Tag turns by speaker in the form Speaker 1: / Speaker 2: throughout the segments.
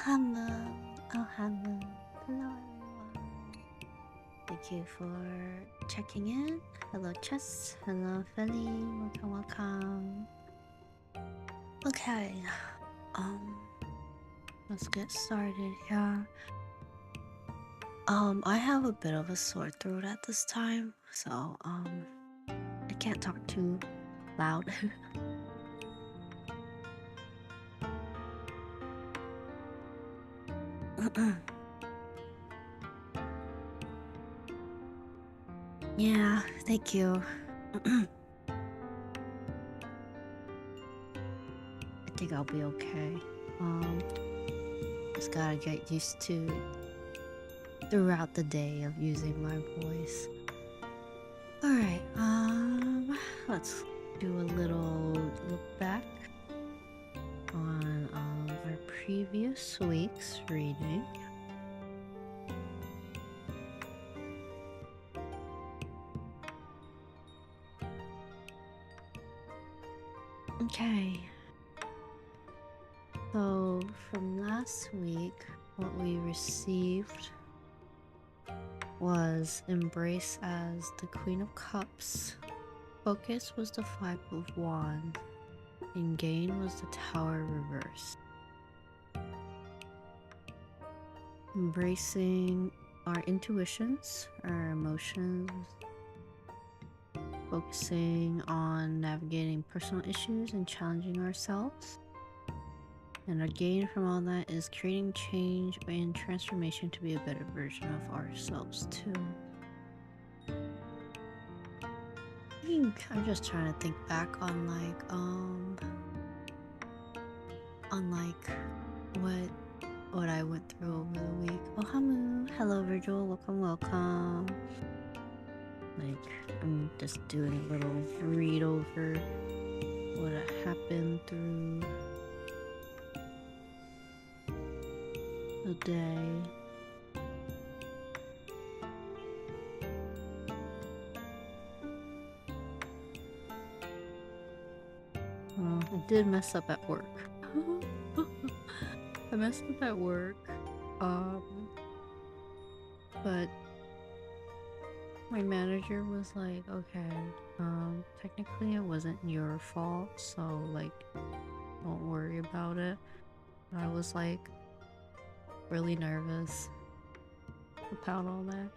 Speaker 1: Hello. Oh, hello. Hello, everyone. Thank you for checking in. Hello, Chess. Hello, Feli. Welcome, welcome. Okay. Um, let's get started here. I have a bit of a sore throat at this time, so I can't talk too loud. Yeah, thank you. I think I'll be okay. Just gotta get used to throughout the day of using my voice. Alright, let's do a little look back on our previous week's reading. Okay. So from last week, what we received was Embrace as the Queen of Cups. Focus was the Five of Wands. And Gain was the Tower reverse. Embracing our intuitions, our emotions, focusing on navigating personal issues and challenging ourselves. And our gain from all that is creating change and transformation to be a better version of ourselves too. I'm just trying to think back on what I went through over the week. Oh, hello Virgil, welcome. I'm just doing a little read over what happened through the day. I did mess up at work. I messed up at work. But my manager was like, okay, technically it wasn't your fault, so like, don't worry about it. I was like really nervous about all that.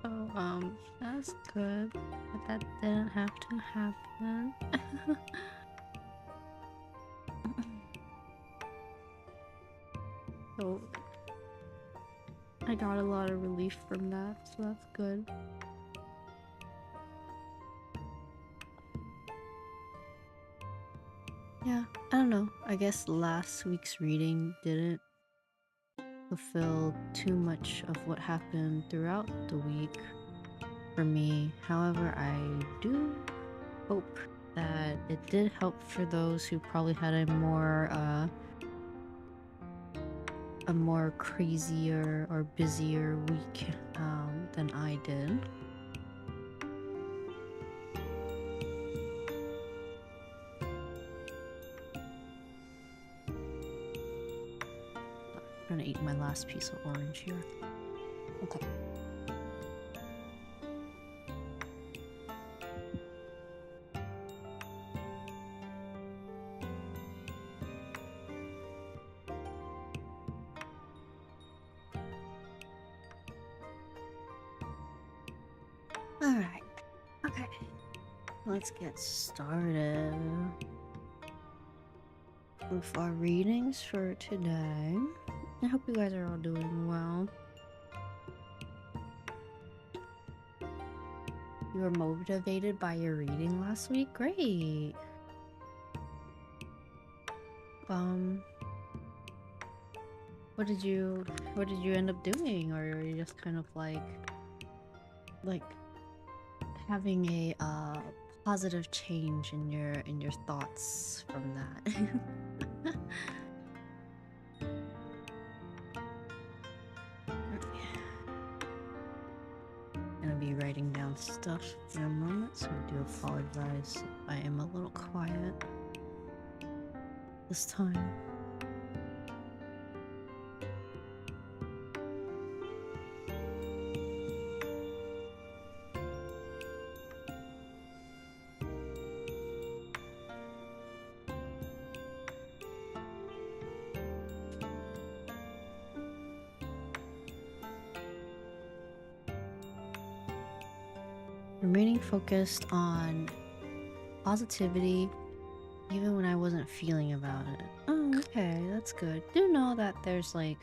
Speaker 1: So that's good, but that didn't have to happen. So I got a lot of relief from that, so that's good. Yeah, I don't know. I guess last week's reading didn't fulfill too much of what happened throughout the week for me. However, I do hope that it did help for those who probably had a more crazier or busier week than I did. I'm gonna eat my last piece of orange here. Okay. Alright. Okay. Let's get started with our readings for today. I hope you guys are all doing well. You were motivated by your reading last week? Great. What did you end up doing? Or are you just kind of like having a positive change in your thoughts from that? Gonna be writing down stuff in a moment, so I do apologize if I am a little quiet this time. Remaining focused on positivity even when I wasn't feeling about it. Oh, okay, that's good. Do know that there's like,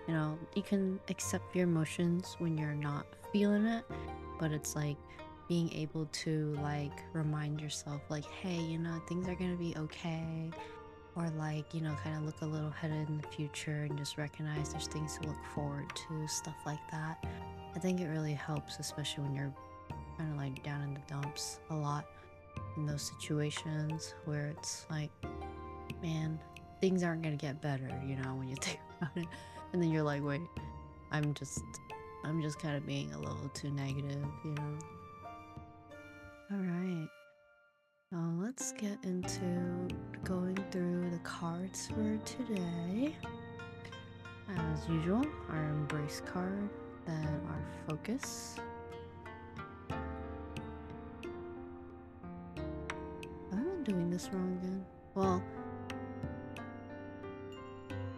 Speaker 1: you know, you can accept your emotions when you're not feeling it, but it's like being able to like remind yourself like, hey, you know, things are gonna be okay, or like, you know, kind of look a little headed in the future and just recognize there's things to look forward to, stuff like that. I think it really helps, especially when you're kind of like down in the dumps a lot in those situations where it's like, man, things aren't gonna get better, you know, when you think about it. And then you're like, wait, I'm just kind of being a little too negative, you know. All right. Now let's get into going through the cards for today. As usual, our embrace card, then our focus. Am I doing this wrong again? Well,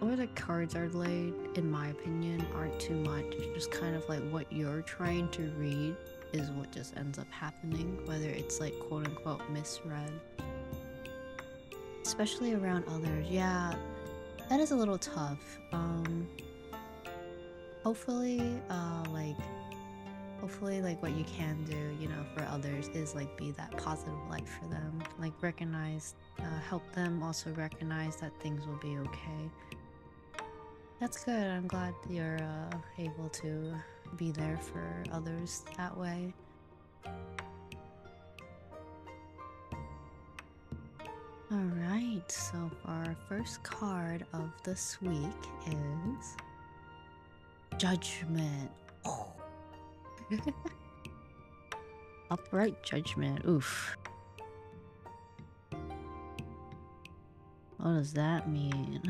Speaker 1: where the cards are laid, in my opinion, aren't too much. It's just kind of like what you're trying to read is what just ends up happening, whether it's like quote unquote misread. Especially around others. Yeah, that is a little tough. Hopefully like what you can do, you know, for others is like be that positive light for them. Like recognize, help them also recognize that things will be okay. That's good. I'm glad you're able to be there for others that way. Alright, so our first card of this week is Judgment. Oh. Upright Judgment. Oof. What does that mean?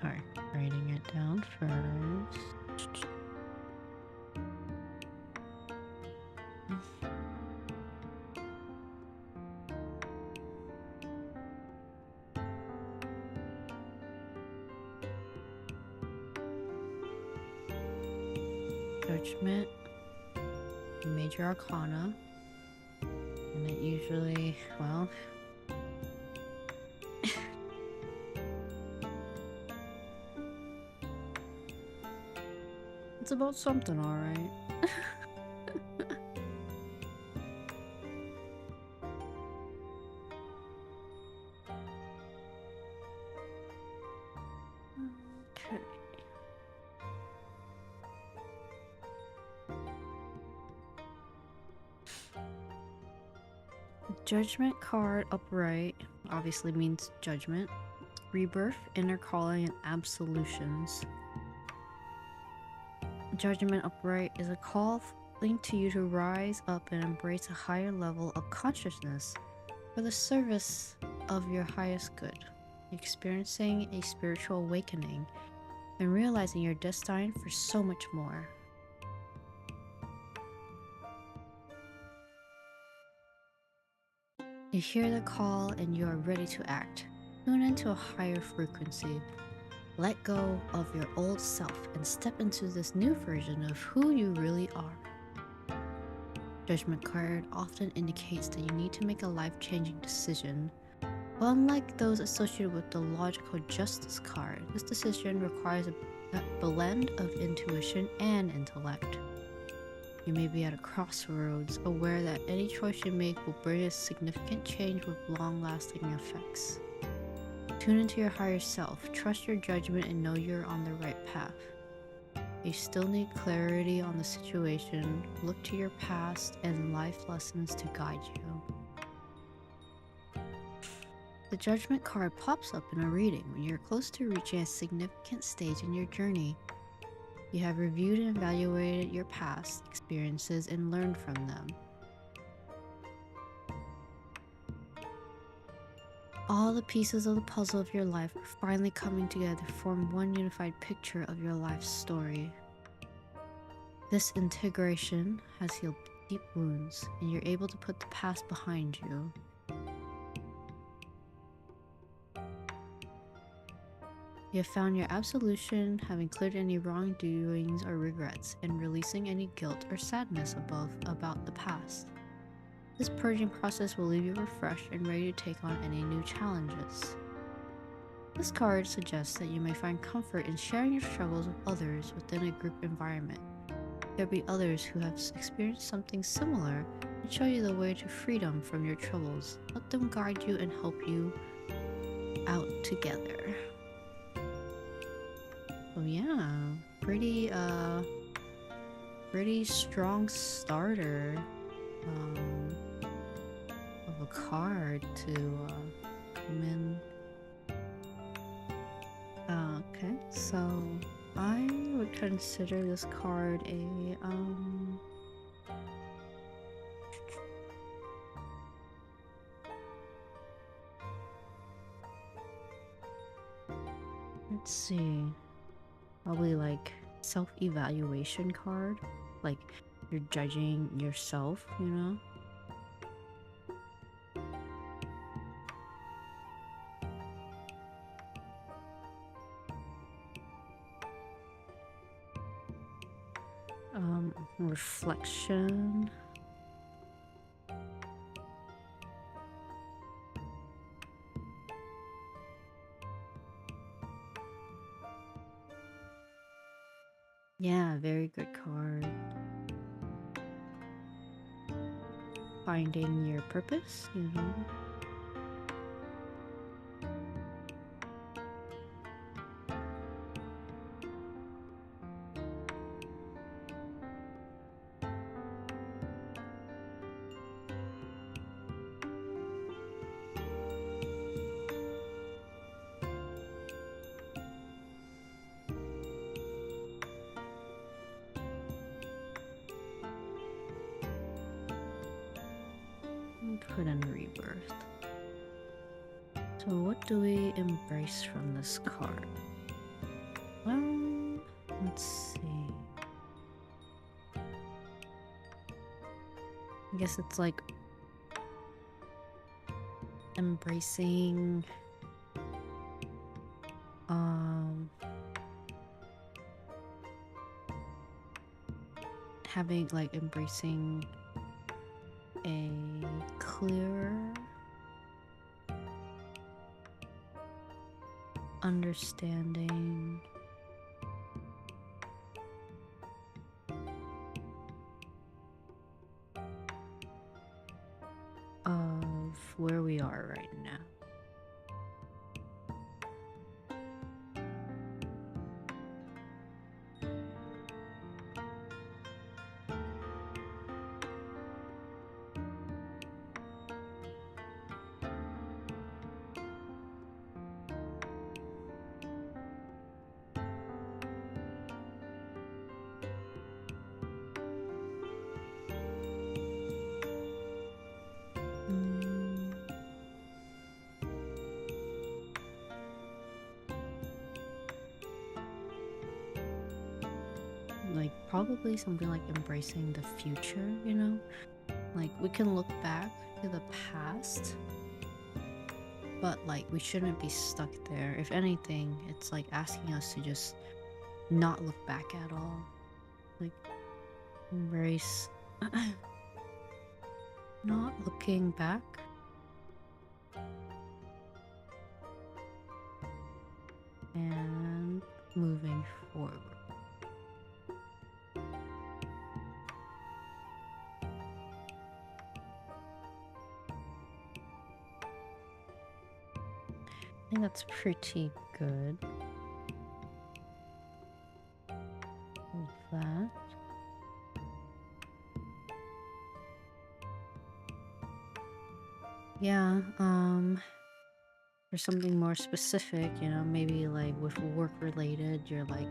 Speaker 1: Sorry, writing it down first. Judgment, Major Arcana, and it usually, well, it's about something, alright. Okay. Judgment card upright obviously means judgment. Rebirth, inner calling, and absolutions. Judgment upright is a call linked to you to rise up and embrace a higher level of consciousness for the service of your highest good, experiencing a spiritual awakening and realizing you're destined for so much more. You hear the call and you are ready to act. Tune into a higher frequency. Let go of your old self and step into this new version of who you really are. Judgment card often indicates that you need to make a life-changing decision. But unlike those associated with the logical justice card, this decision requires a blend of intuition and intellect. You may be at a crossroads, aware that any choice you make will bring a significant change with long-lasting effects. Tune into your higher self, trust your judgment, and know you're on the right path. You still need clarity on the situation, look to your past and life lessons to guide you. The Judgment card pops up in a reading when you're close to reaching a significant stage in your journey. You have reviewed and evaluated your past experiences and learned from them. All the pieces of the puzzle of your life are finally coming together to form one unified picture of your life's story. This integration has healed deep wounds, and you're able to put the past behind you. You have found your absolution, having cleared any wrongdoings or regrets, and releasing any guilt or sadness about the past. This purging process will leave you refreshed and ready to take on any new challenges. This card suggests that you may find comfort in sharing your struggles with others within a group environment. There'll be others who have experienced something similar and show you the way to freedom from your troubles. Let them guide you and help you out together. So yeah, pretty strong starter of a card to come in. Okay, so I would consider this card a let's see, probably like self-evaluation card, like you're judging yourself, you know? Reflection. Yeah, very good card. Finding your purpose, you know? Put in rebirth. So what do we embrace from this card? Well, let's see. I guess it's like embracing having like embracing a clearer understanding of where we are right now. Like probably something like embracing the future, you know? Like we can look back to the past, but like we shouldn't be stuck there. If anything, it's like asking us to just not look back at all. Like embrace not looking back and moving forward. I think that's pretty good with that. Yeah, for something more specific, you know, maybe like with work related, you're like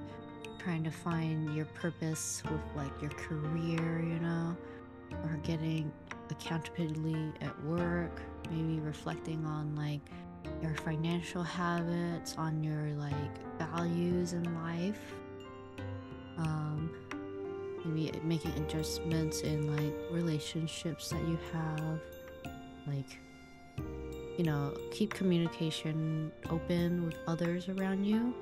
Speaker 1: trying to find your purpose with like your career, you know, or getting accountability at work, maybe reflecting on like your financial habits, on your like values in life, maybe making adjustments in like relationships that you have, like you know, keep communication open with others around you.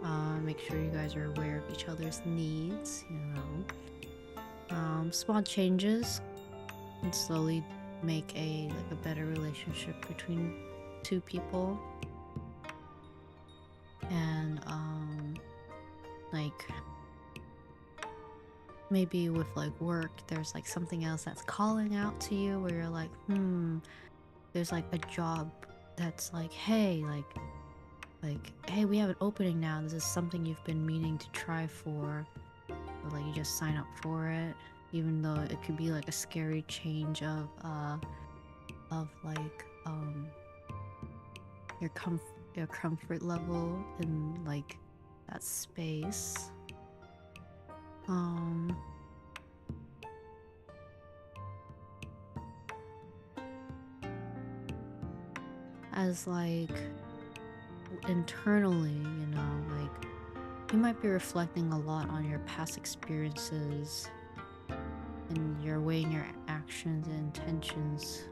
Speaker 1: Make sure you guys are aware of each other's needs, you know. Small changes can slowly make a better relationship between two people. And like maybe with like work, there's like something else that's calling out to you where you're like, there's like a job that's like, hey, hey, we have an opening now. This is something you've been meaning to try for. Or like you just sign up for it, even though it could be like a scary change of like your comfort level in like that space. As like internally, you know, like you might be reflecting a lot on your past experiences and you're weighing your actions and intentions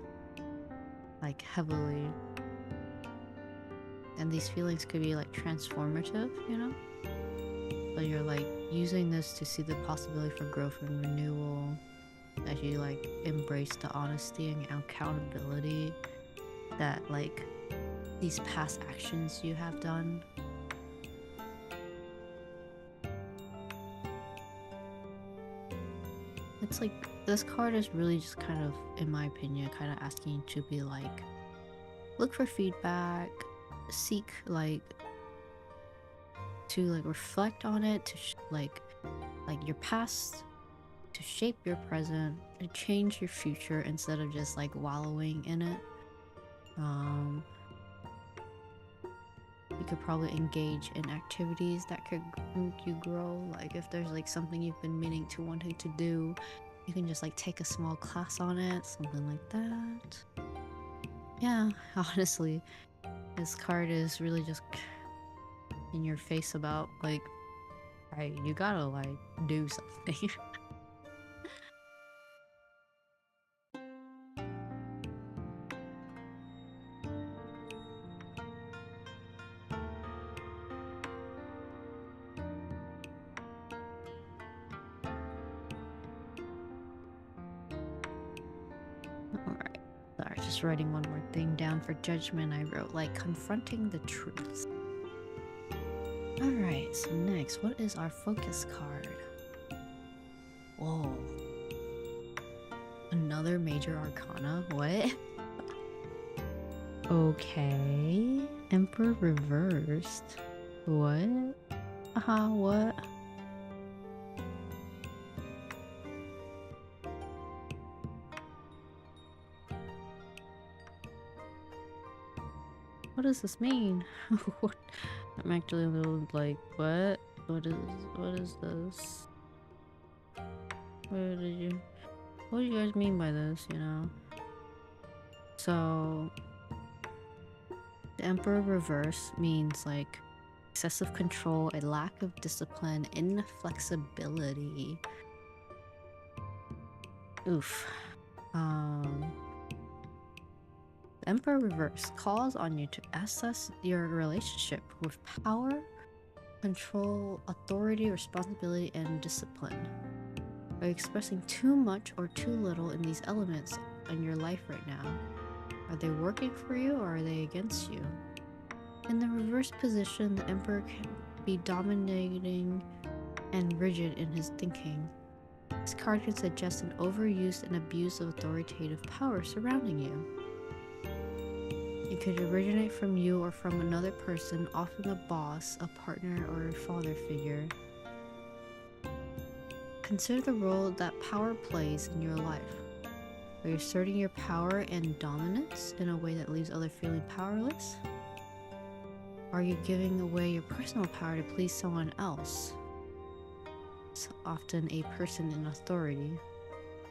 Speaker 1: like heavily. And these feelings could be like transformative, you know? But you're like using this to see the possibility for growth and renewal as you like embrace the honesty and accountability that like these past actions you have done. It's like this card is really just kind of, in my opinion, kind of asking you to be like, look for feedback, seek like to like reflect on it, to like your past, to shape your present, to change your future instead of just like wallowing in it. You could probably engage in activities that could make you grow. Like if there's like something you've been meaning to wanting to do, you can just like take a small class on it, something like that. Yeah, honestly, this card is really just in your face about like, right, you gotta like do something. Alright, sorry, just writing one more thing down for judgment. I wrote like confronting the truth. Alright, so next, what is our focus card? Whoa. Another major arcana? What? Okay. Emperor reversed. What? What? What does this mean? What? I'm actually a little like, what? What is this? What do you guys mean by this, you know? So the Emperor reverse means like excessive control, a lack of discipline, inflexibility. Oof. The Emperor reverse calls on you to assess your relationship with power, control, authority, responsibility, and discipline. Are you expressing too much or too little in these elements in your life right now? Are they working for you or are they against you? In the reverse position, the Emperor can be dominating and rigid in his thinking. This card can suggest an overuse and abuse of authoritative power surrounding you. It could originate from you or from another person, often a boss, a partner, or a father figure. Consider the role that power plays in your life. Are you asserting your power and dominance in a way that leaves others feeling powerless? Are you giving away your personal power to please someone else? It's often a person in authority.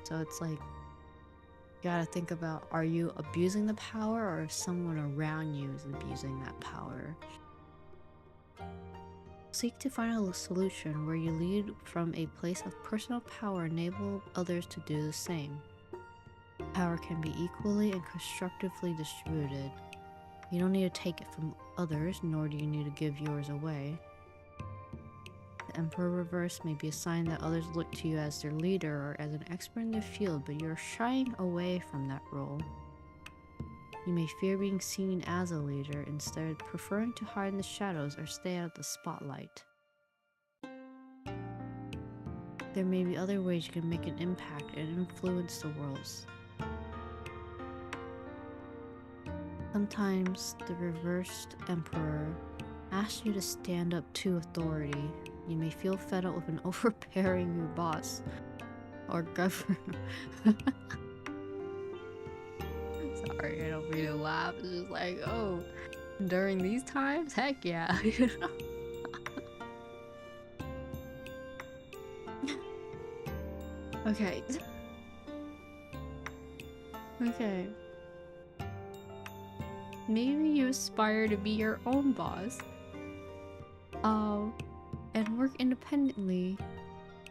Speaker 1: So it's like, you gotta think about, are you abusing the power or if someone around you is abusing that power? Seek to find a solution where you lead from a place of personal power, enable others to do the same. Power can be equally and constructively distributed. You don't need to take it from others, nor do you need to give yours away. The Emperor reverse may be a sign that others look to you as their leader or as an expert in their field, but you're shying away from that role. You may fear being seen as a leader, instead preferring to hide in the shadows or stay out of the spotlight. There may be other ways you can make an impact and influence the world. Sometimes the reversed Emperor asks you to stand up to authority. You may feel fed up with an overbearing your boss or governor. Sorry, I don't mean to laugh. It's just like, oh, during these times? Heck yeah. Okay. Okay. Maybe you aspire to be your own boss. And work independently.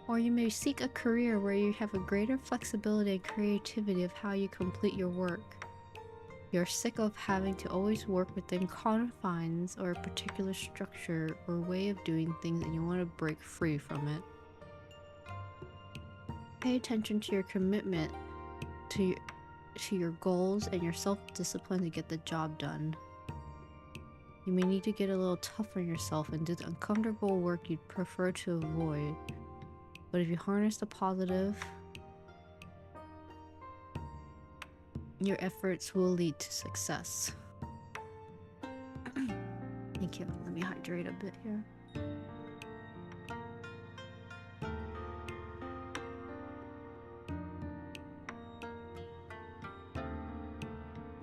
Speaker 1: Or you may seek a career where you have a greater flexibility and creativity of how you complete your work. You're sick of having to always work within confines or a particular structure or way of doing things, and you want to break free from it. Pay attention to your commitment to your goals and your self-discipline to get the job done. You may need to get a little tough on yourself and do the uncomfortable work you'd prefer to avoid. But if you harness the positive, your efforts will lead to success. Thank you. Let me hydrate a bit here.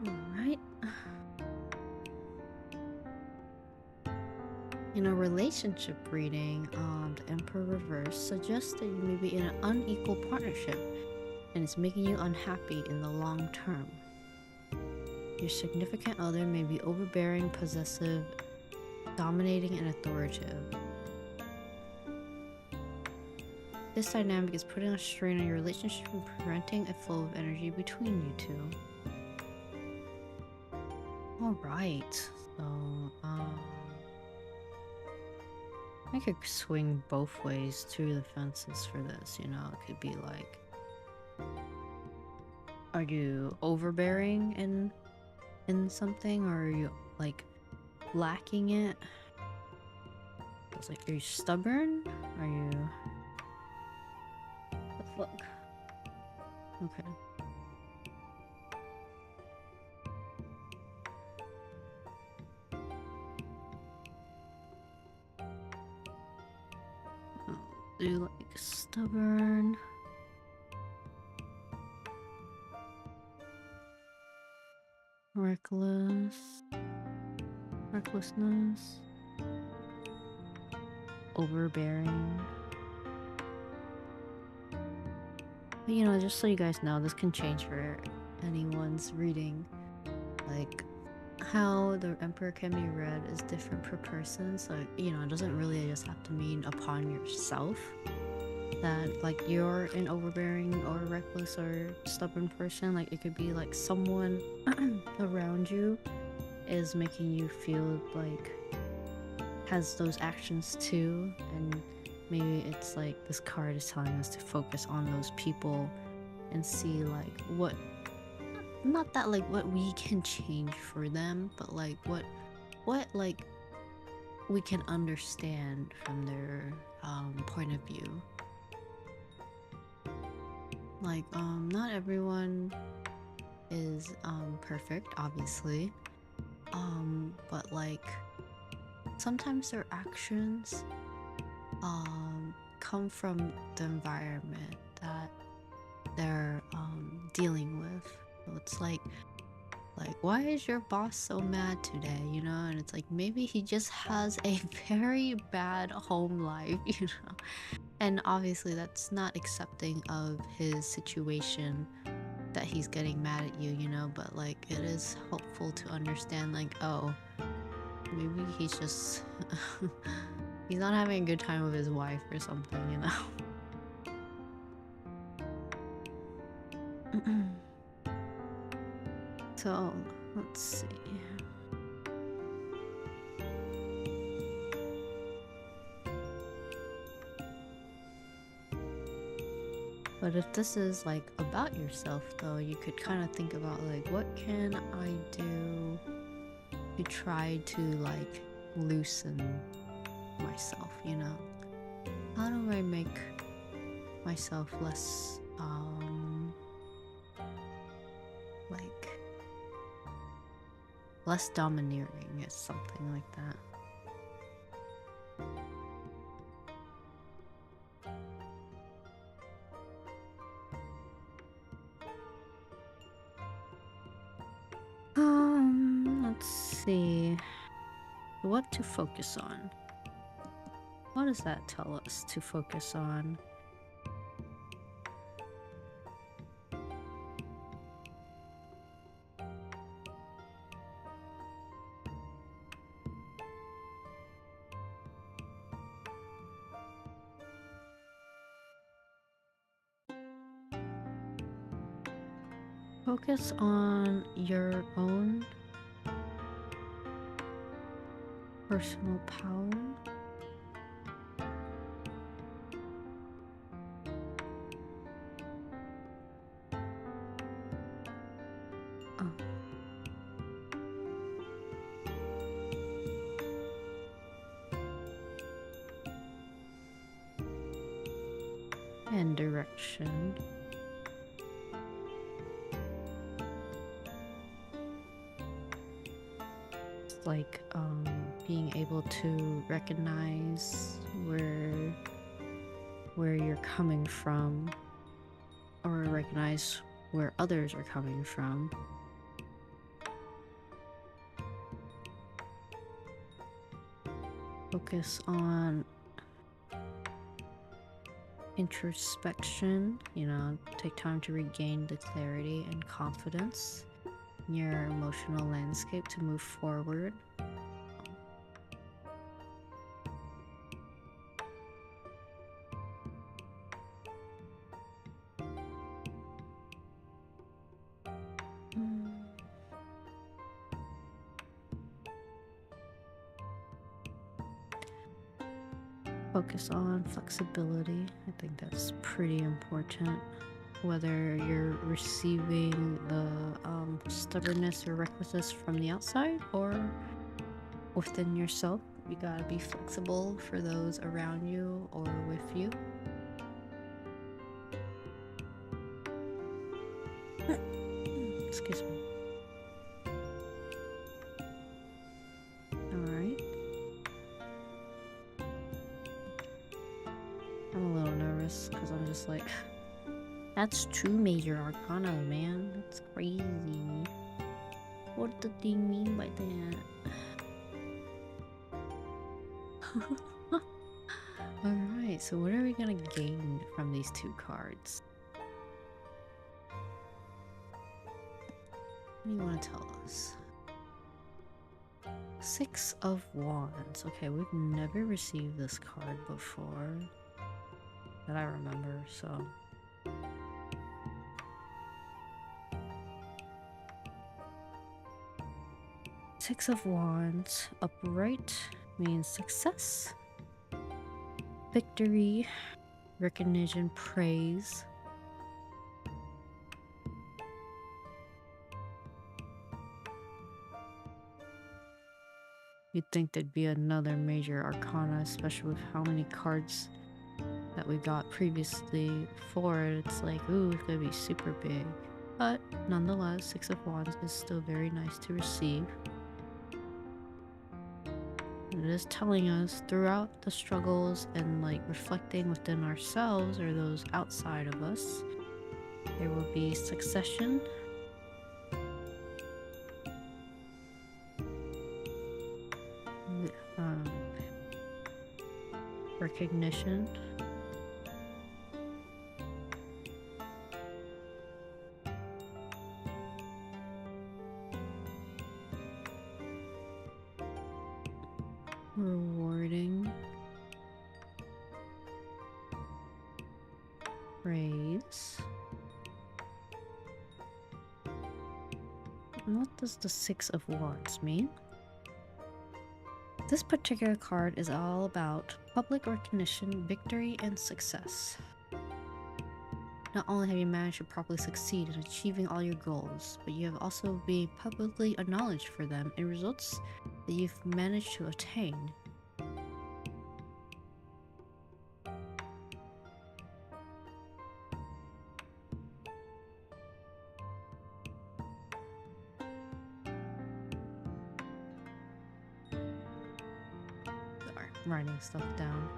Speaker 1: Alright. In a relationship reading, the Emperor reverse suggests that you may be in an unequal partnership and it's making you unhappy in the long term. Your significant other may be overbearing, possessive, dominating, and authoritative. This dynamic is putting a strain on your relationship and preventing a flow of energy between you two. Alright, so, I could swing both ways through the fences for this, you know? It could be like, are you overbearing in something, or are you like lacking it? It's like, are you stubborn? Are you... the fuck? Okay. Do like stubborn, recklessness, overbearing. But, you know, just so you guys know, this can change for anyone's reading. Like, how the Emperor can be read is different per person, so, you know, it doesn't really just have to mean upon yourself that like you're an overbearing or reckless or stubborn person. Like, it could be like someone around you is making you feel like has those actions too, and maybe it's like this card is telling us to focus on those people and see like what, not that like what we can change for them, but like what like we can understand from their point of view. Like, not everyone is perfect, obviously, but like sometimes their actions come from the environment that they're dealing with. So it's like why is your boss so mad today, you know? And it's like, maybe he just has a very bad home life, you know? And obviously that's not accepting of his situation that he's getting mad at you, you know? But like, it is helpful to understand like, oh, maybe he's just he's not having a good time with his wife or something, you know? So, let's see. But if this is like about yourself though, you could kind of think about like, what can I do to try to like loosen myself, you know? How do I make myself less like less domineering, is something like that. Let's see. What to focus on? What does that tell us to focus on? Focus on your own personal power. Oh. And direction. It's like being able to recognize where you're coming from, or recognize where others are coming from. Focus on introspection, you know, take time to regain the clarity and confidence in your emotional landscape to move forward. Focus on flexibility. I think that's pretty important. Whether you're receiving the stubbornness or recklessness from the outside or within yourself, you gotta be flexible for those around you or with you. Excuse me. Alright. I'm a little nervous because I'm just like, that's 2 major arcana, man. That's crazy. What did they mean by that? Alright, so what are we gonna gain from these 2 cards? What do you want to tell us? 6 of Wands. Okay, we've never received this card before that I remember, so... Six of Wands. Upright means success, victory, recognition, praise. You'd think there'd be another major arcana, especially with how many cards that we got previously for it. It's like, ooh, it's gonna be super big. But nonetheless, 6 of Wands is still very nice to receive. It is telling us throughout the struggles and like reflecting within ourselves or those outside of us, there will be succession. Recognition. Rewarding. Praise. And what does the 6 of Wands mean? This particular card is all about public recognition, victory, and success. Not only have you managed to properly succeed in achieving all your goals, but you have also been publicly acknowledged for them and results that you've managed to attain. Sorry, I'm writing stuff down.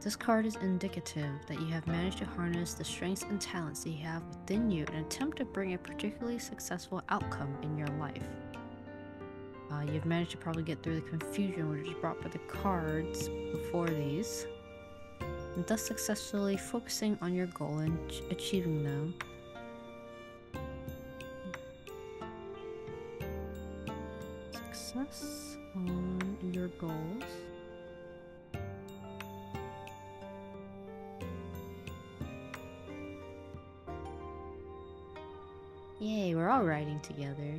Speaker 1: This card is indicative that you have managed to harness the strengths and talents that you have within you and attempt to bring a particularly successful outcome in your life. You've managed to probably get through the confusion which is brought by the cards before these, and thus successfully focusing on your goal and achieving them. Success on your goals. Yay, we're all riding together.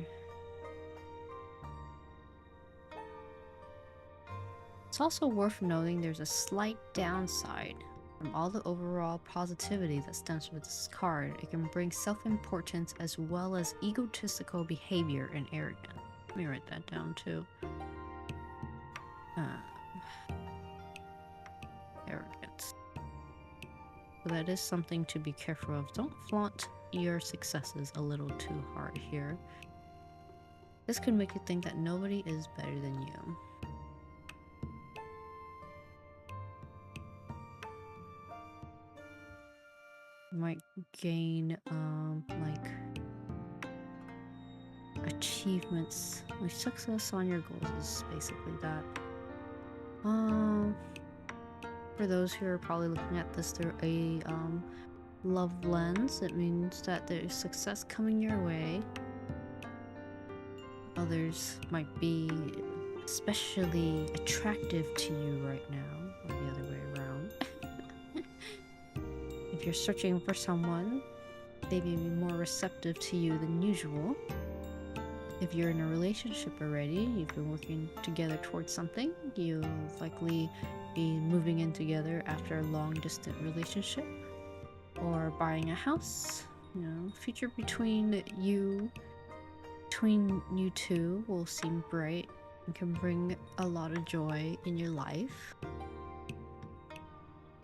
Speaker 1: It's also worth noting there's a slight downside. From all the overall positivity that stems from this card, it can bring self-importance as well as egotistical behavior and arrogance. Let me write that down too. Arrogance. So that is something to be careful of. Don't flaunt your successes a little too hard here. This could make you think that nobody is better than you. You might gain like achievements, like success on your goals is basically that. For those who are probably looking at this through a love lens, it means that there's success coming your way. Others might be especially attractive to you right now, or the other way around. If you're searching for someone, they may be more receptive to you than usual. If you're in a relationship already, you've been working together towards something, you'll likely be moving in together after a long-distance relationship, or buying a house. You know, future between you two will seem bright and can bring a lot of joy in your life.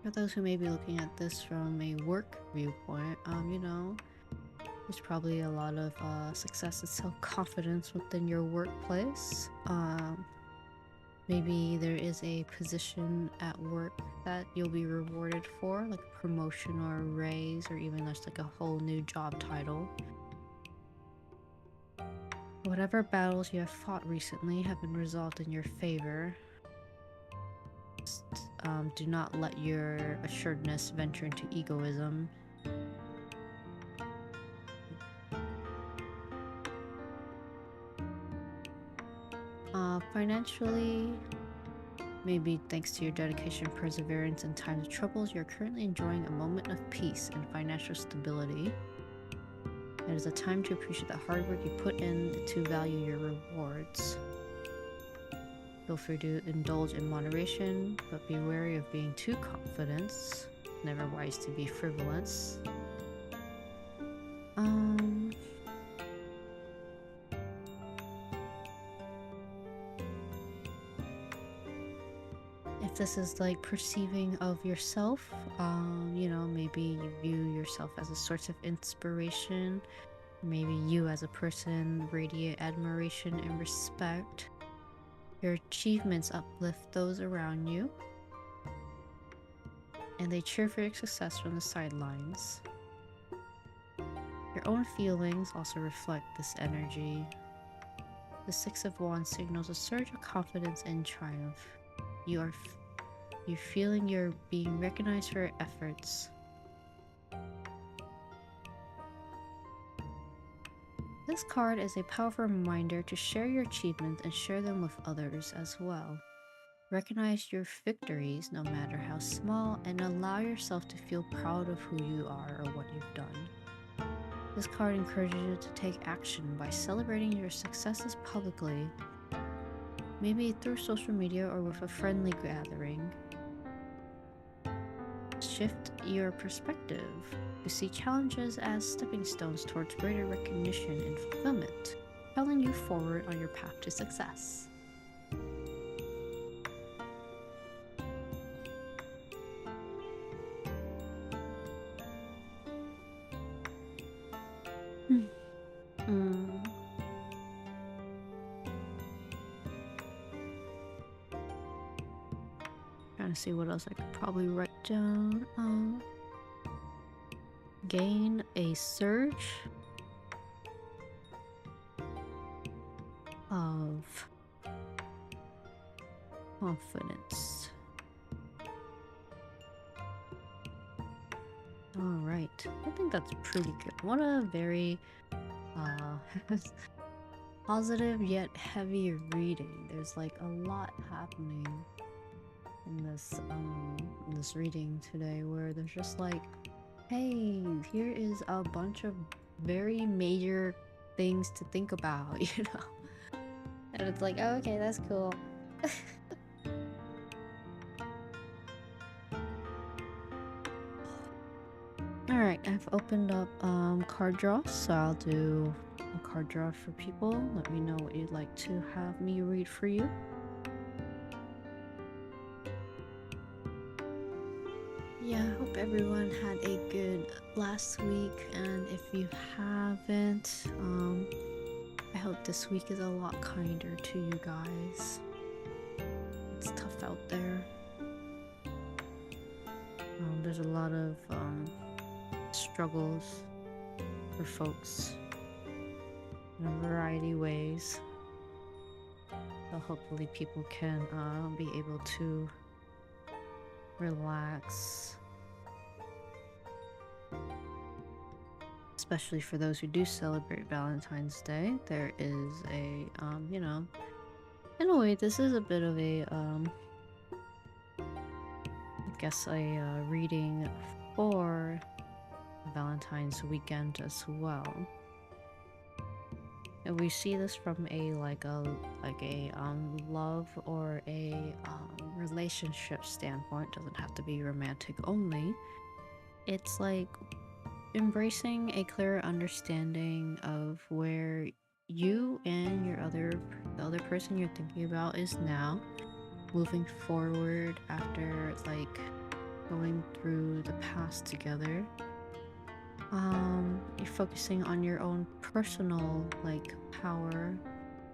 Speaker 1: For those who may be looking at this from a work viewpoint, you know, there's probably a lot of success and self-confidence within your workplace. Maybe there is a position at work that you'll be rewarded for, like a promotion or a raise, or even just like a whole new job title. Whatever battles you have fought recently have been resolved in your favor. Just, do not let your assuredness venture into egoism. Financially, maybe thanks to your dedication, perseverance, and times of troubles, you're currently enjoying a moment of peace and financial stability. It is a time to appreciate the hard work you put in to value your rewards. Feel free to indulge in moderation, but be wary of being too confident. Never wise to be frivolous. If this is like perceiving of yourself, you know, maybe you view yourself as a source of inspiration. Maybe you as a person radiate admiration and respect. Your achievements uplift those around you, and they cheer for your success from the sidelines. Your own feelings also reflect this energy. The Six of Wands signals a surge of confidence and triumph. You're feeling you're being recognized for your efforts. This card is a powerful reminder to share your achievements and share them with others as well. Recognize your victories, no matter how small, and allow yourself to feel proud of who you are or what you've done. This card encourages you to take action by celebrating your successes publicly, maybe through social media or with a friendly gathering. shift your perspective to see challenges as stepping stones towards greater recognition and fulfillment, propelling you forward on your path to success. Mm. Trying to see what else I could probably write down. Gain a surge of confidence. All right, I think that's pretty good. What a very positive yet heavy reading. There's like a lot happening in this reading today, where there's just like, hey, here is a bunch of very major things to think about, you know? And it's like, oh, okay, that's cool. Alright, I've opened up card draw, so I'll do a card draw for people. Let me know what you'd like to have me read for you. Yeah, I hope everyone had a good last week, and if you haven't, I hope this week is a lot kinder to you guys. It's tough out there. There's a lot of struggles for folks in a variety of ways. So hopefully people can be able to relax. Especially for those who do celebrate Valentine's Day. There is a, you know, in a way, this is a bit of a, I guess a reading for Valentine's weekend as well. And we see this from a love or a relationship standpoint. Doesn't have to be romantic only. It's like embracing a clearer understanding of where you and the other person you're thinking about is now, moving forward after like going through the past together. You're focusing on your own personal like power,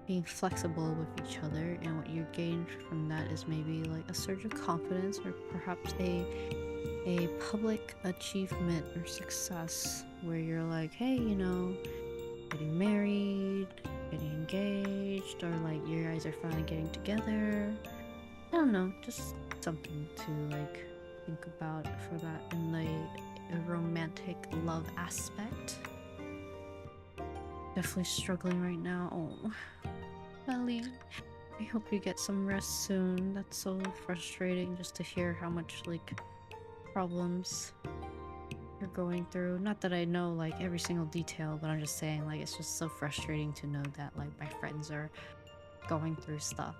Speaker 1: being flexible with each other, and what you gain from that is maybe like a surge of confidence, or perhaps a public achievement or success where you're like, hey, you know, getting married, getting engaged, or like you guys are finally getting together. I don't know, just something to like think about for that in the romantic love aspect. Definitely struggling right now. Oh, Ellie, I hope you get some rest soon. That's so frustrating just to hear how much like problems you're going through. Not that I know like every single detail, but I'm just saying like it's just so frustrating to know that like my friends are going through stuff.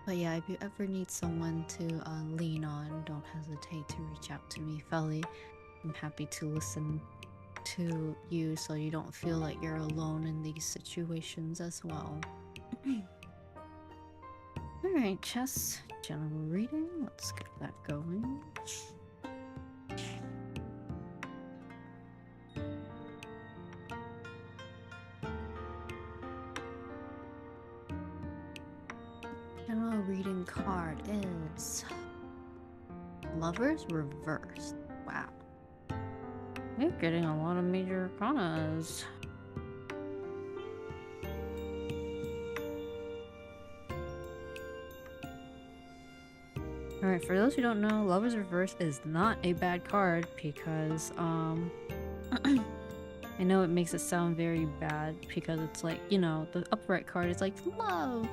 Speaker 1: But yeah, if you ever need someone to lean on, don't hesitate to reach out to me, Felly. I'm happy to listen to you so you don't feel like you're alone in these situations as well. Alright, chess, general reading, let's get that going. General reading card is Lovers Reversed. Wow. You're getting a lot of major arcanas. Alright, for those who don't know, Lovers Reversed is not a bad card because, I know it makes it sound very bad because it's like, you know, the upright card is like love,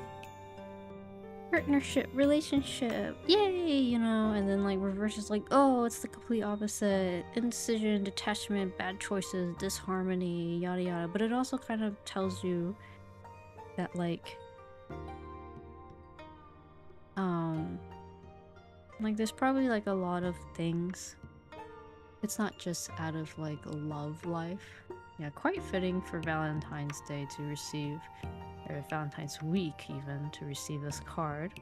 Speaker 1: partnership, relationship, yay, you know, and then like reverse is like, oh, it's the complete opposite, indecision, detachment, bad choices, disharmony, yada yada. But it also kind of tells you that like Like, there's probably like a lot of things. It's not just out of like love life. Yeah, quite fitting for Valentine's Day to receive, or Valentine's week even, to receive this card.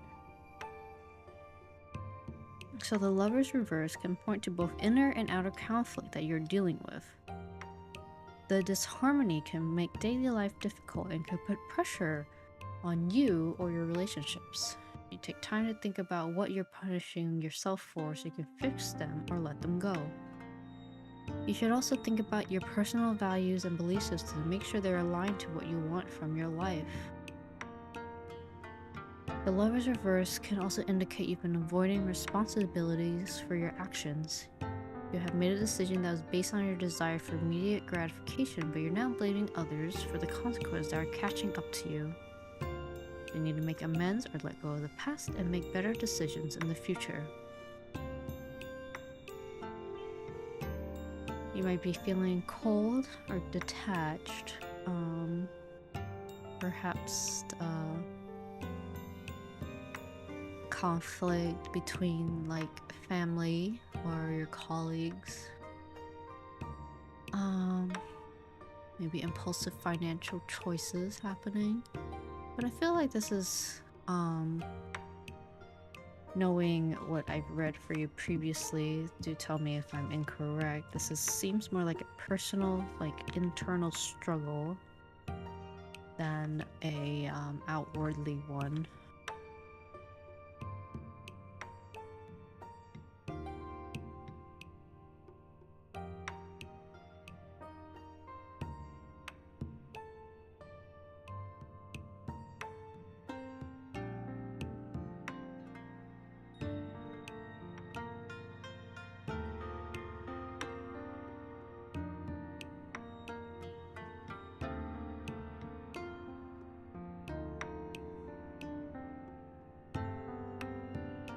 Speaker 1: So the Lover's reverse can point to both inner and outer conflict that you're dealing with. The disharmony can make daily life difficult and could put pressure on you or your relationships. You take time to think about what you're punishing yourself for so you can fix them or let them go. You should also think about your personal values and belief systems to make sure they're aligned to what you want from your life. The Lover's reverse can also indicate you've been avoiding responsibilities for your actions. You have made a decision that was based on your desire for immediate gratification, but you're now blaming others for the consequences that are catching up to you. You need to make amends or let go of the past and make better decisions in the future. You might be feeling cold or detached. Perhaps conflict between like family or your colleagues. Maybe impulsive financial choices happening. But I feel like this is knowing what I've read for you previously. Do tell me if I'm incorrect. This seems more like a personal, like internal struggle than a outwardly one.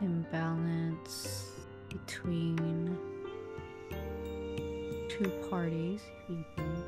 Speaker 1: Imbalance between two parties even.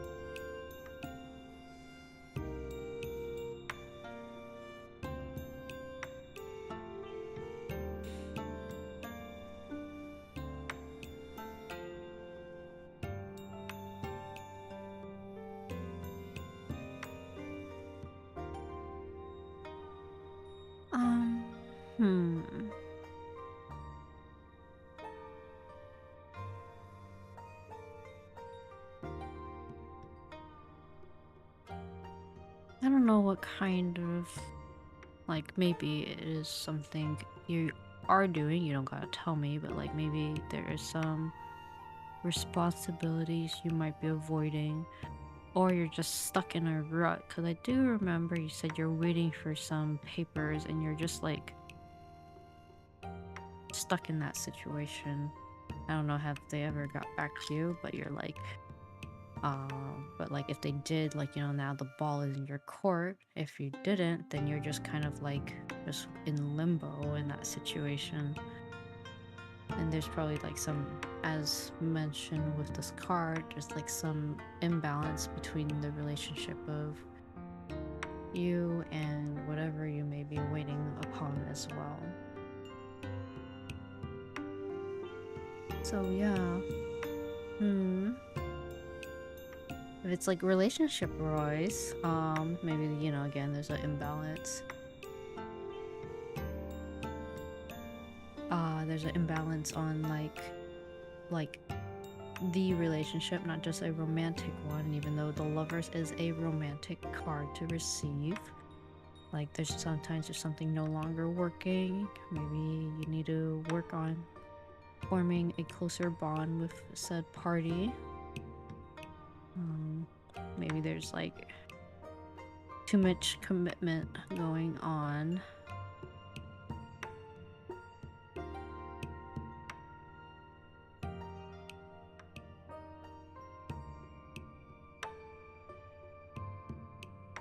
Speaker 1: I don't know what kind of, like, maybe it is something you are doing, you don't gotta tell me, but like maybe there is some responsibilities you might be avoiding, or you're just stuck in a rut. Because I do remember you said you're waiting for some papers and you're just like stuck in that situation. I don't know have they ever got back to you, but you're like, but like if they did, like, you know, now the ball is in your court. If you didn't, then you're just kind of like just in limbo in that situation. And there's probably like some, as mentioned with this card, just like some imbalance between the relationship of you and whatever you may be waiting upon as well. So yeah. If it's like relationship wise, maybe, you know, again, there's an imbalance. There's an imbalance on like the relationship, not just a romantic one, even though the Lovers is a romantic card to receive. Like there's something no longer working. Maybe you need to work on forming a closer bond with said party. Maybe there's like too much commitment going on.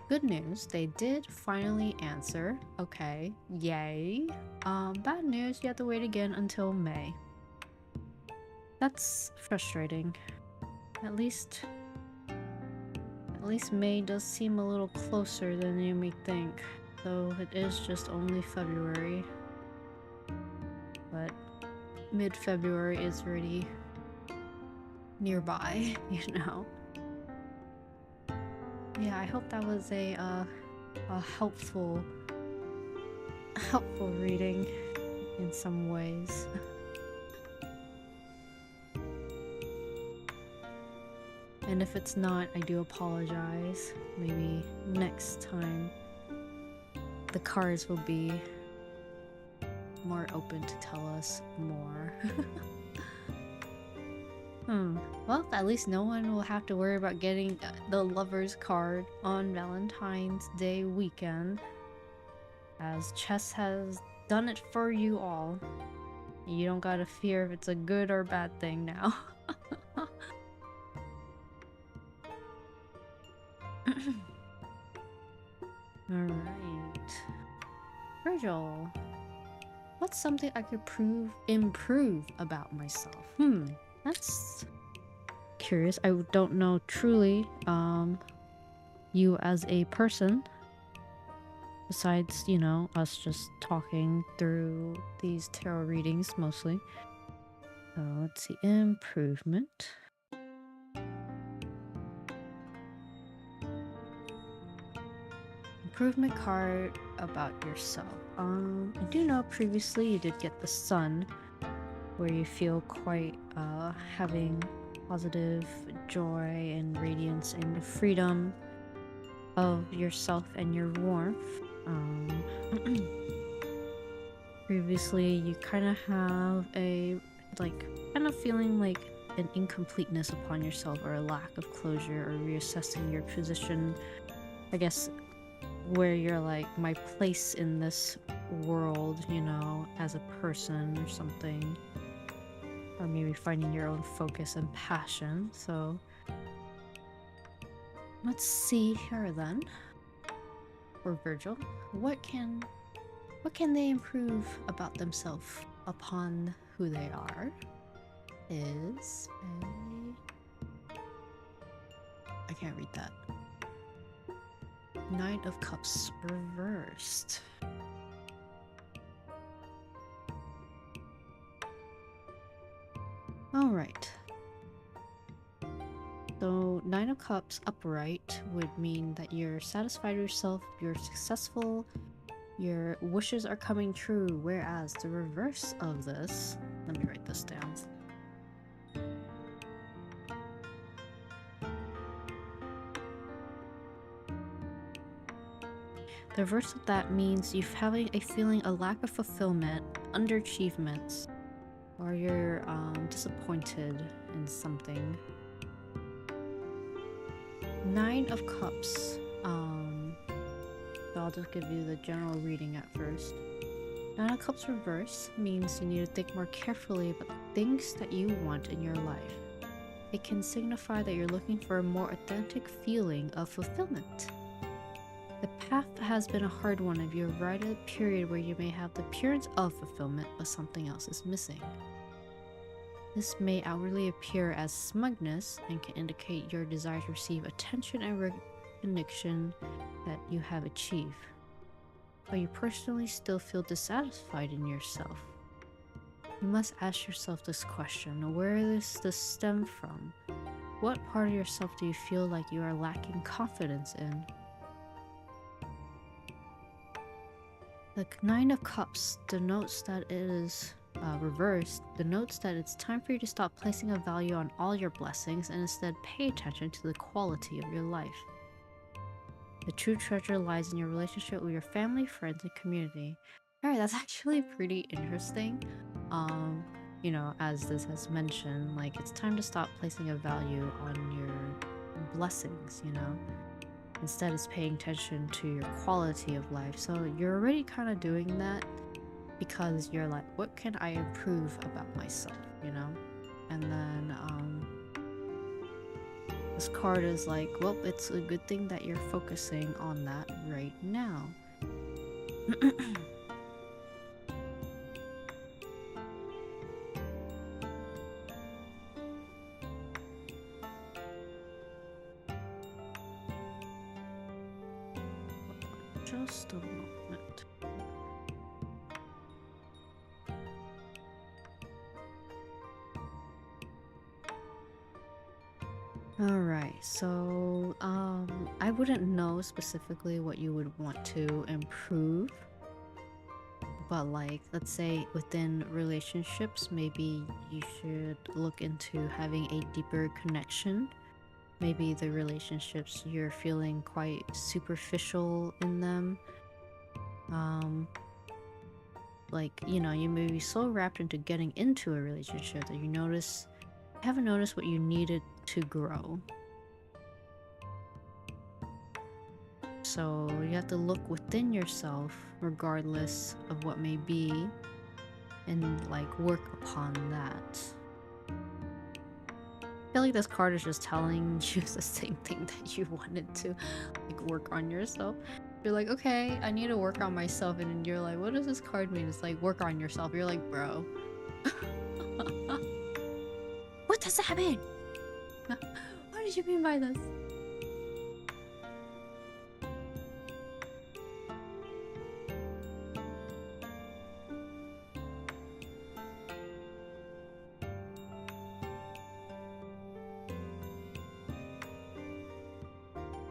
Speaker 1: Good news, they did finally answer. Okay, yay. Bad news, you have to wait again until May. That's frustrating. At least May does seem a little closer than you may think, though it is just only February. But mid-February is already nearby, you know. Yeah, I hope that was a helpful reading in some ways. And if it's not, I do apologize. Maybe next time the cards will be more open to tell us more. Well, at least no one will have to worry about getting the lover's card on Valentine's Day weekend, as chess has done it for you all. You don't gotta fear if it's a good or bad thing now. Alright. Virgil, what's something I could improve about myself? That's curious. I don't know truly you as a person, besides, you know, us just talking through these tarot readings mostly. So let's see, improvement. Improvement card about yourself. I do know previously you did get the Sun, where you feel quite having positive joy and radiance and freedom of yourself and your warmth. Previously you kind of have a kind of feeling like an incompleteness upon yourself, or a lack of closure, or reassessing your position, I guess, where you're like, my place in this world, you know, as a person or something. Or maybe finding your own focus and passion. So let's see here then. For Virgil, what can they improve about themselves upon who they are? Is I can't read that. Knight of Cups reversed. Alright. So, Nine of Cups upright would mean that you're satisfied with yourself, you're successful, your wishes are coming true, whereas the reverse of this... Let me write this down. The reverse of that means you're having a feeling, a lack of fulfillment, underachievements, or you're disappointed in something. Nine of Cups. So I'll just give you the general reading at first. Nine of Cups reverse means you need to think more carefully about the things that you want in your life. It can signify that you're looking for a more authentic feeling of fulfillment. The path has been a hard one if you're right at a period where you may have the appearance of fulfillment, but something else is missing. This may outwardly appear as smugness and can indicate your desire to receive attention and recognition that you have achieved. But you personally still feel dissatisfied in yourself. You must ask yourself this question: where does this stem from? What part of yourself do you feel like you are lacking confidence in? The Nine of Cups denotes that it is reversed, denotes that it's time for you to stop placing a value on all your blessings and instead pay attention to the quality of your life. The true treasure lies in your relationship with your family, friends, and community. Alright, that's actually pretty interesting. You know, as this has mentioned, like, it's time to stop placing a value on your blessings, you know? Instead, it's paying attention to your quality of life. So you're already kind of doing that because you're like, what can I improve about myself, you know? And then this card is like, well, it's a good thing that you're focusing on that right now. Just a moment. Alright, so I wouldn't know specifically what you would want to improve, but like let's say within relationships, maybe you should look into having a deeper connection. Maybe the relationships you're feeling quite superficial in them. Um, like, you know, you may be so wrapped into getting into a relationship that you haven't noticed what you needed to grow. So you have to look within yourself, regardless of what may be, and like work upon that. I feel like this card is just telling you the same thing that you wanted to like work on yourself. You're like, okay, I need to work on myself, and then you're like, what does this card mean? It's like work on yourself. You're like, bro. What does that mean? What did you mean by this?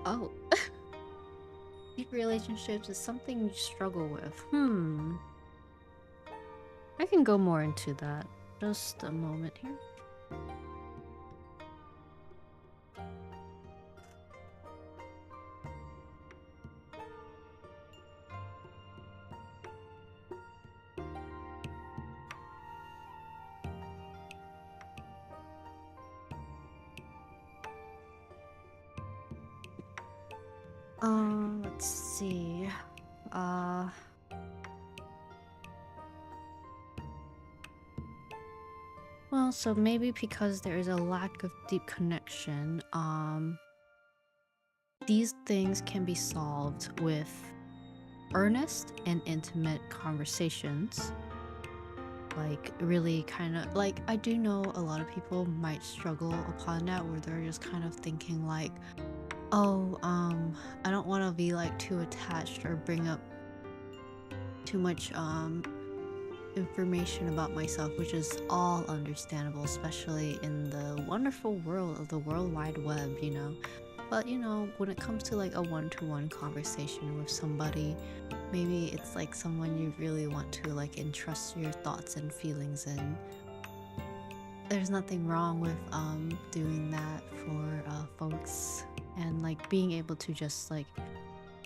Speaker 1: Oh. Deep relationships is something you struggle with. I can go more into that. Just a moment here. Let's see. Well, so maybe because there is a lack of deep connection, these things can be solved with earnest and intimate conversations. Like, really kind of, like, I do know a lot of people might struggle upon that where they're just kind of thinking like, oh, I don't want to be like too attached or bring up too much, information about myself, which is all understandable, especially in the wonderful world of the World Wide Web, you know. But you know, when it comes to like a one-to-one conversation with somebody, maybe it's like someone you really want to like entrust your thoughts and feelings in. There's nothing wrong with doing that for folks, and like being able to just like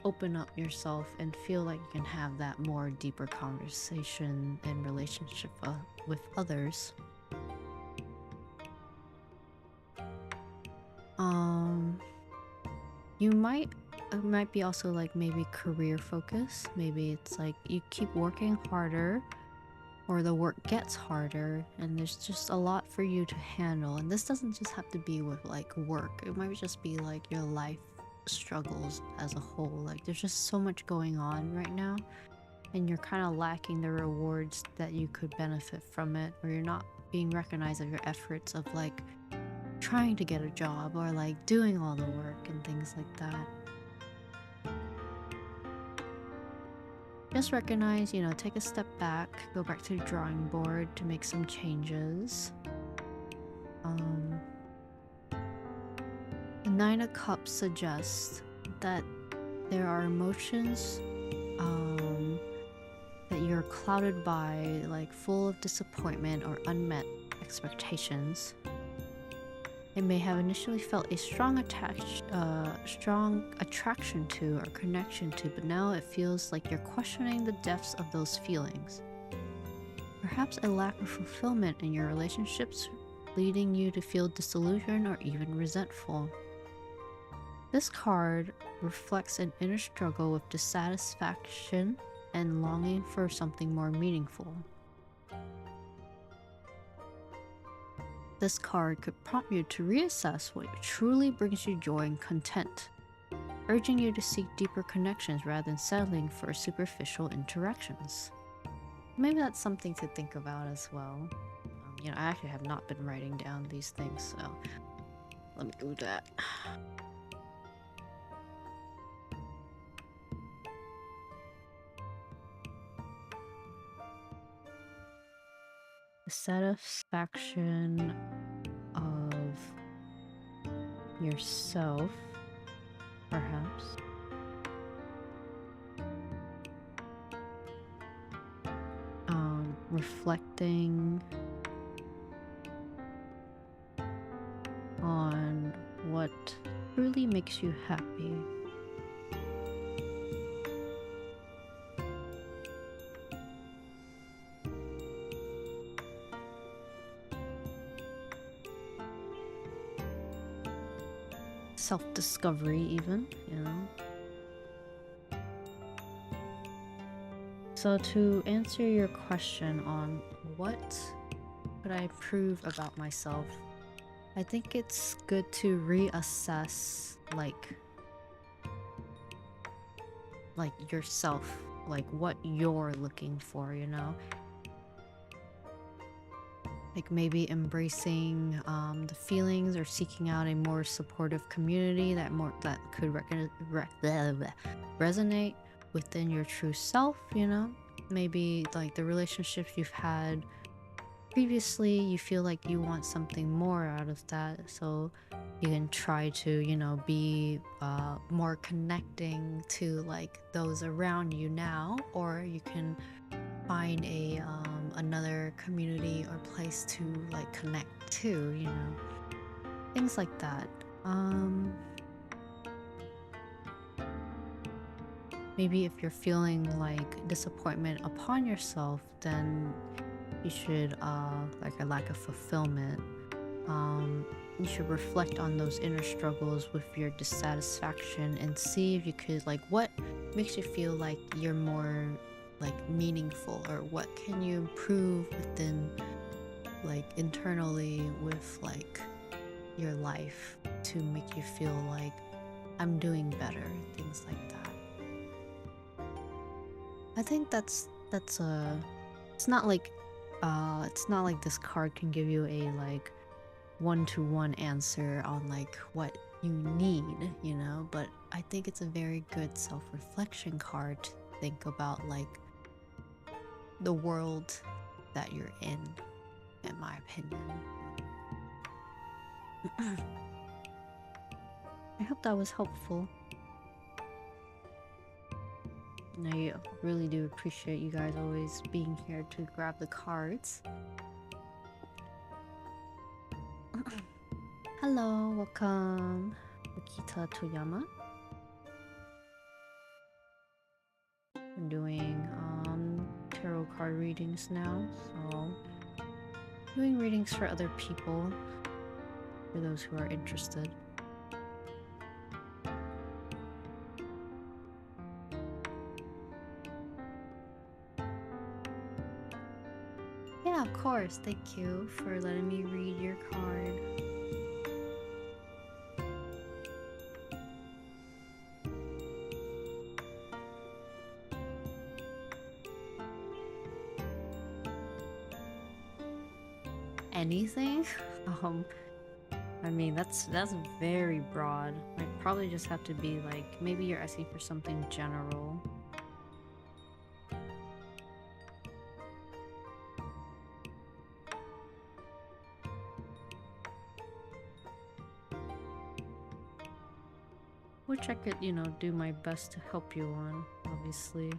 Speaker 1: open up yourself and feel like you can have that more deeper conversation and relationship with others. You might it might be also like maybe career focus. Maybe it's like you keep working harder or the work gets harder and there's just a lot for you to handle. And this doesn't just have to be with like work. It might just be like your life struggles as a whole. Like there's just so much going on right now and you're kind of lacking the rewards that you could benefit from it, or you're not being recognized of your efforts of like trying to get a job or like doing all the work and things like that. Just recognize, you know, take a step back, go back to the drawing board to make some changes. The Nine of Cups suggests that there are emotions that you're clouded by, like full of disappointment or unmet expectations. It may have initially felt a strong attraction to or connection to, but now it feels like you're questioning the depths of those feelings. Perhaps a lack of fulfillment in your relationships, leading you to feel disillusioned or even resentful. This card reflects an inner struggle with dissatisfaction and longing for something more meaningful. This card could prompt you to reassess what truly brings you joy and content, urging you to seek deeper connections rather than settling for superficial interactions. Maybe that's something to think about as well. You know, I actually have not been writing down these things, so let me do that. The satisfaction of yourself, perhaps. Reflecting on what truly makes you happy. Self-discovery even, you know. So to answer your question on what could I improve about myself, I think it's good to reassess like yourself, like what you're looking for, you know. Like maybe embracing the feelings or seeking out a more supportive community that could resonate within your true self, you know. Maybe like the relationships you've had previously, you feel like you want something more out of that, so you can try to, you know, be more connecting to like those around you now, or you can find a another community or place to like connect to, you know, things like that. Maybe if you're feeling like disappointment upon yourself, then you should like a lack of fulfillment, you should reflect on those inner struggles with your dissatisfaction and see if you could like what makes you feel like you're more like meaningful, or what can you improve within like internally with like your life to make you feel like I'm doing better, things like that. I think that's it's not like this card can give you a like one-to-one answer on like what you need, you know, but I think it's a very good self-reflection card to think about like the world that you're in my opinion. I hope that was helpful. And I really do appreciate you guys always being here to grab the cards. Hello, welcome, Akita Toyama. I'm doing tarot card readings now, so doing readings for other people, for those who are interested. Yeah, of course. Thank you for letting me read your card. Anything? I mean, that's very broad. I'd probably just have to be like, maybe you're asking for something general. Which I could, you know, do my best to help you on, obviously.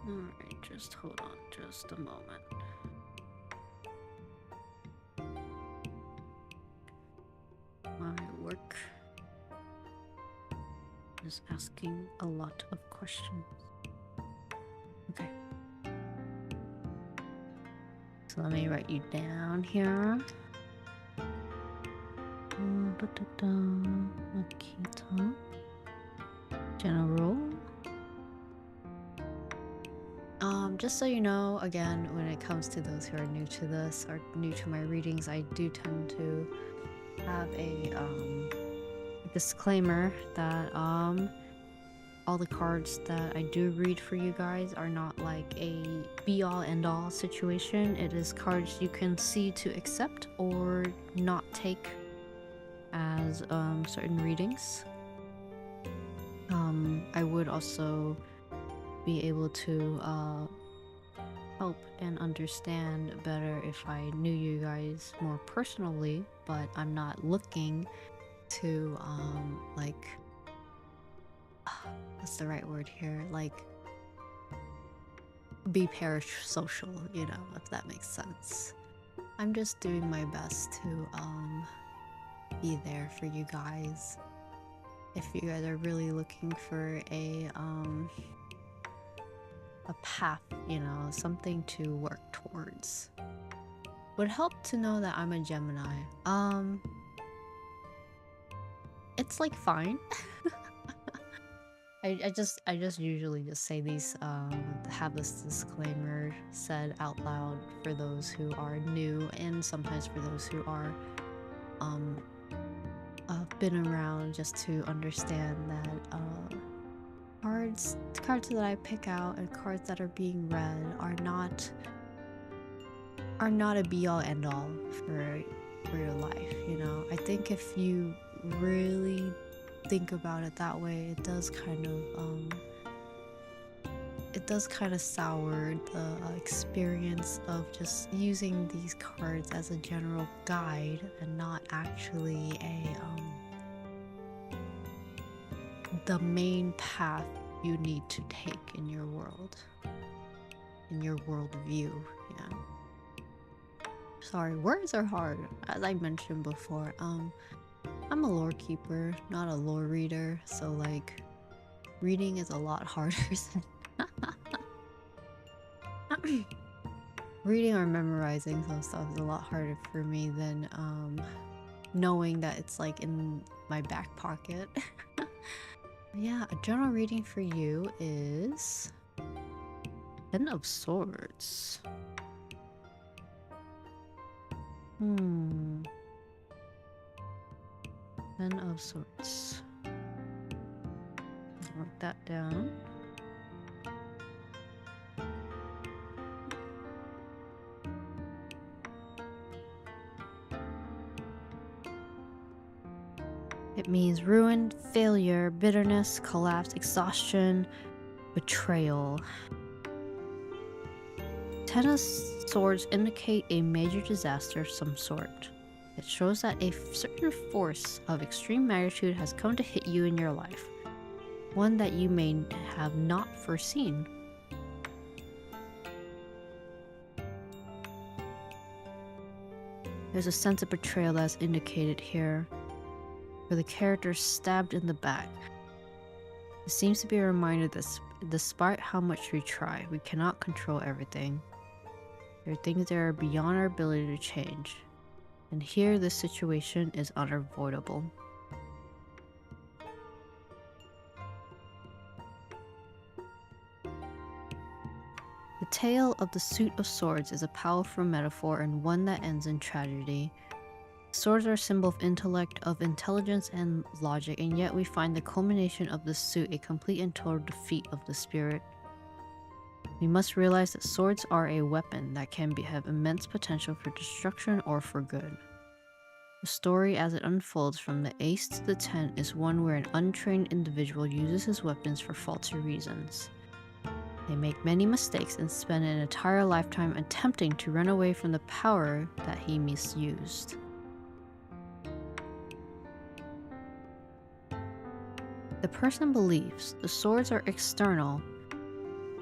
Speaker 1: Alright, just hold on just a moment. My work is asking a lot of questions. Okay. So let me write you down here. Akita. General. Just so you know, again, when it comes to those who are new to this or new to my readings, I do tend to have a disclaimer that all the cards that I do read for you guys are not like a be-all end-all situation. It is cards you can see to accept or not take as certain readings. I would also be able to help and understand better if I knew you guys more personally, but I'm not looking to like what's the right word here? Like be parasocial, you know, if that makes sense. I'm just doing my best to be there for you guys. If you guys are really looking for a path, you know, something to work towards. Would help to know that I'm a Gemini. It's like fine. I just usually just say these have this disclaimer said out loud for those who are new and sometimes for those who are been around, just to understand that cards that I pick out and cards that are being read are not a be all end all for your life, you know. I think if you really think about it that way, it does kind of sour the experience of just using these cards as a general guide and not actually the main path you need to take in your world, in your worldview. Yeah. Sorry, words are hard. As I mentioned before, I'm a lore keeper, not a lore reader, so like reading is a lot harder than reading or memorizing some stuff is a lot harder for me than knowing that it's like in my back pocket. Yeah, a general reading for you is Ten of Swords. Ten of Swords. Mark that down. It means ruin, failure, bitterness, collapse, exhaustion, betrayal. Ten of Swords indicate a major disaster of some sort. It shows that a certain force of extreme magnitude has come to hit you in your life, one that you may have not foreseen. There's a sense of betrayal that's indicated here, where the character is stabbed in the back. It seems to be a reminder that despite how much we try, we cannot control everything. There are things that are beyond our ability to change, and here this situation is unavoidable. The tale of the Suit of Swords is a powerful metaphor and one that ends in tragedy. Swords are a symbol of intellect, of intelligence and logic, and yet we find the culmination of the suit a complete and total defeat of the spirit. We must realize that swords are a weapon that can have immense potential for destruction or for good. The story as it unfolds from the Ace to the 10 is one where an untrained individual uses his weapons for faulty reasons. They make many mistakes and spend an entire lifetime attempting to run away from the power that he misused. The person believes the swords are external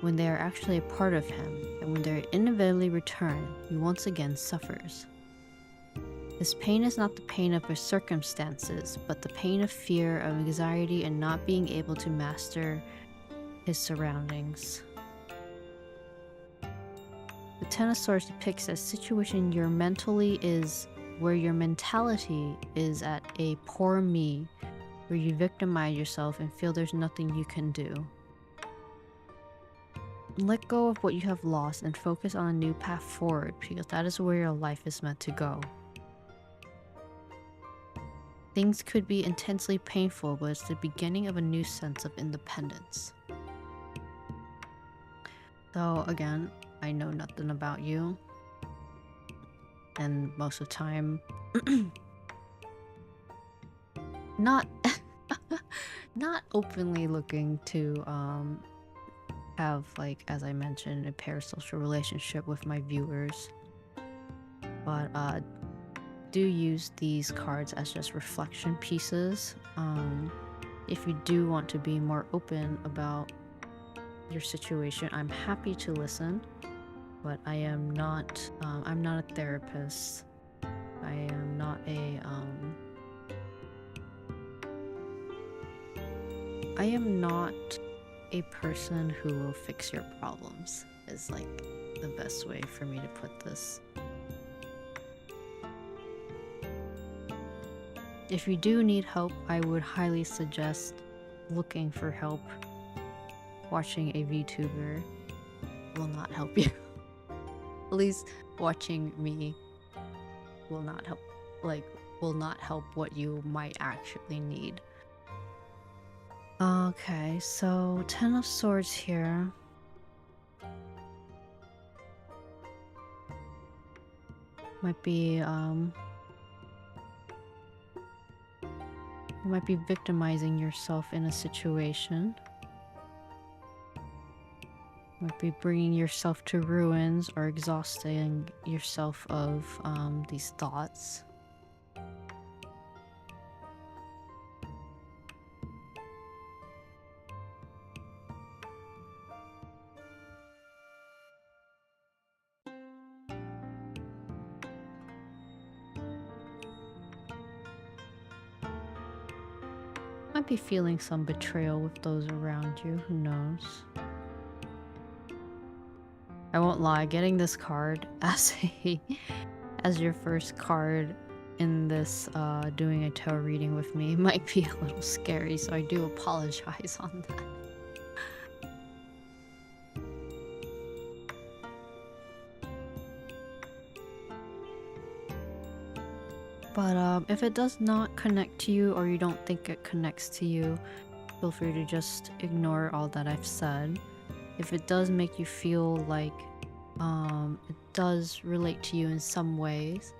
Speaker 1: when they are actually a part of him, and when they inevitably return, he once again suffers. His pain is not the pain of his circumstances, but the pain of fear, of anxiety, and not being able to master his surroundings. The Ten of Swords depicts a situation where your mentality is at a poor me, where you victimize yourself and feel there's nothing you can do. Let go of what you have lost and focus on a new path forward, because that is where your life is meant to go. Things could be intensely painful, but it's the beginning of a new sense of independence. So again, I know nothing about you, and most of the time not openly looking to have, like, as I mentioned, a parasocial relationship with my viewers. But do use these cards as just reflection pieces. If you do want to be more open about your situation, I'm happy to listen, but I am not I'm not a therapist. I am not a I am not a person who will fix your problems, is like the best way for me to put this. If you do need help, I would highly suggest looking for help. Watching a VTuber will not help you. At least watching me will not help, will not help what you might actually need. Okay, so 10 of Swords here. Might be, you might be victimizing yourself in a situation. Might be bringing yourself to ruins or exhausting yourself of these thoughts. Might be feeling some betrayal with those around you, who knows? I won't lie, getting this card as your first card in this doing a tarot reading with me might be a little scary, so I do apologize on that. But if it does not connect to you, or you don't think it connects to you, feel free to just ignore all that I've said. If it does make you feel like it does relate to you in some ways,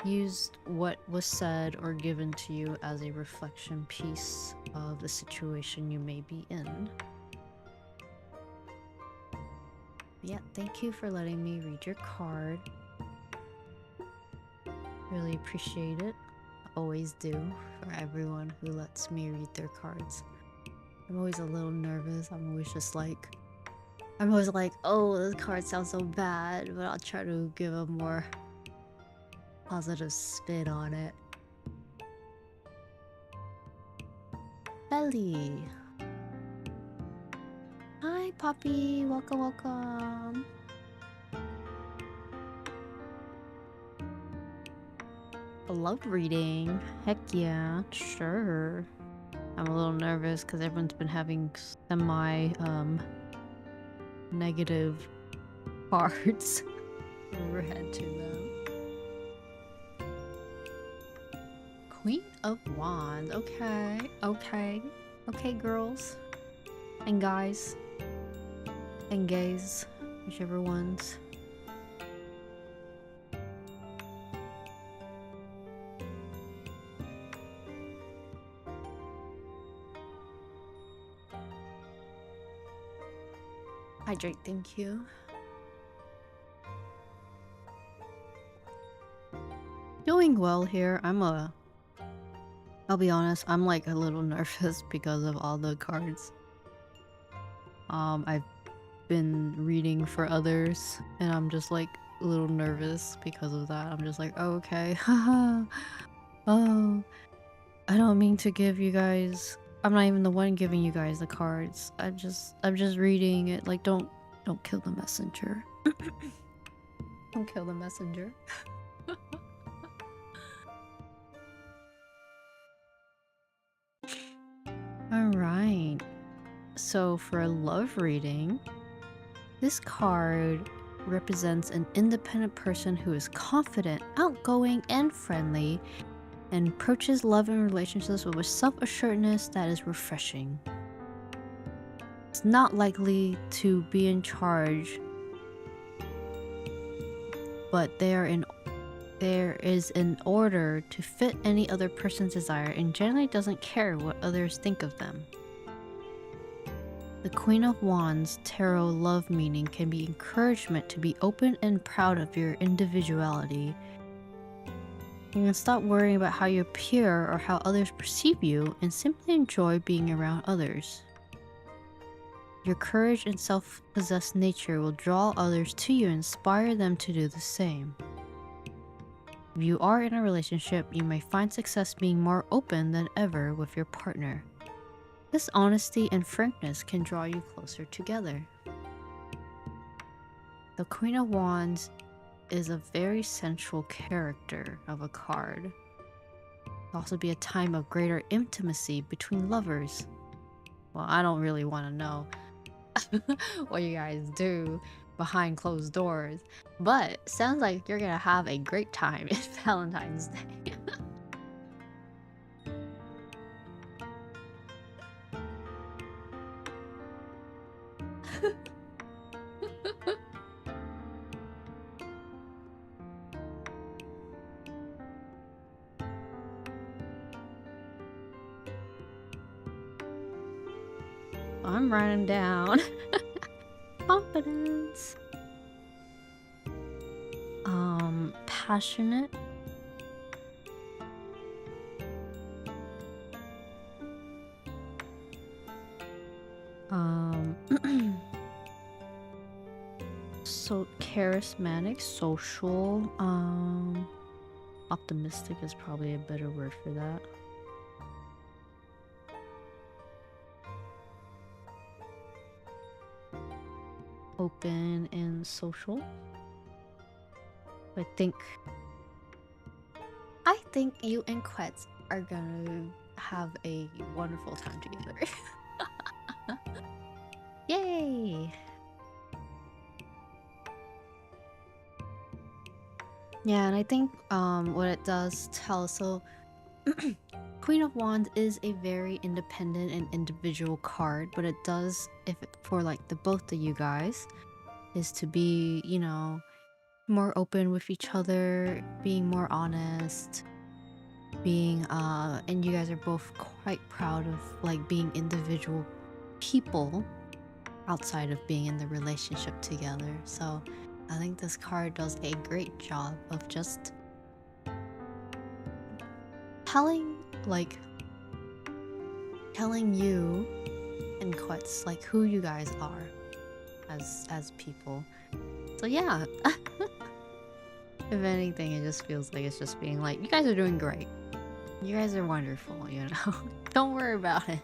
Speaker 1: use what was said or given to you as a reflection piece of the situation you may be in. Yeah, thank you for letting me read your card. Really appreciate it. Always do, for everyone who lets me read their cards. I'm always a little nervous. I'm always like, oh, this card sounds so bad, but I'll try to give a more positive spin on it. Belly. Hi, Poppy. Welcome, welcome. A love reading. Heck yeah, sure. I'm a little nervous because everyone's been having negative cards overhead to them. Queen of Wands. Okay, girls and guys and gays, whichever ones. Hydrate, thank you. Doing well here. I'll be honest, I'm like a little nervous because of all the cards. I've been reading for others and I'm just like a little nervous because of that. I'm just like, oh, okay. Haha. Oh, I don't mean to give you guys, I'm not even the one giving you guys the cards. I'm just reading it. Like, don't kill the messenger. Don't kill the messenger. Alright. So for a love reading, this card represents an independent person who is confident, outgoing, and friendly, and approaches love and relationships with a self-assuredness that is refreshing. It's not likely to be in charge, but there is an order to fit any other person's desire and generally doesn't care what others think of them. The Queen of Wands tarot love meaning can be encouragement to be open and proud of your individuality. You can stop worrying about how you appear or how others perceive you and simply enjoy being around others. Your courage and self-possessed nature will draw others to you and inspire them to do the same. If you are in a relationship, you may find success being more open than ever with your partner. This honesty and frankness can draw you closer together. The Queen of Wands is a very central character of a card. It'll also be a time of greater intimacy between lovers. Well, I don't really want to know what you guys do behind closed doors, but sounds like you're gonna have a great time in Valentine's Day. I'm writing down confidence, passionate, so charismatic, social, optimistic is probably a better word for that. Open and social. I think you and Quetz are gonna have a wonderful time together. Yay! Yeah, and I think what it does tell, so Queen of Wands is a very independent and individual card, but it does, for like the both of you guys, is to be, you know, more open with each other, being more honest, being and you guys are both quite proud of like being individual people outside of being in the relationship together. So I think this card does a great job of just telling you and Quetz like who you guys are as people. So yeah. If anything, it just feels like it's just being like, you guys are doing great. You guys are wonderful, you know? Don't worry about it.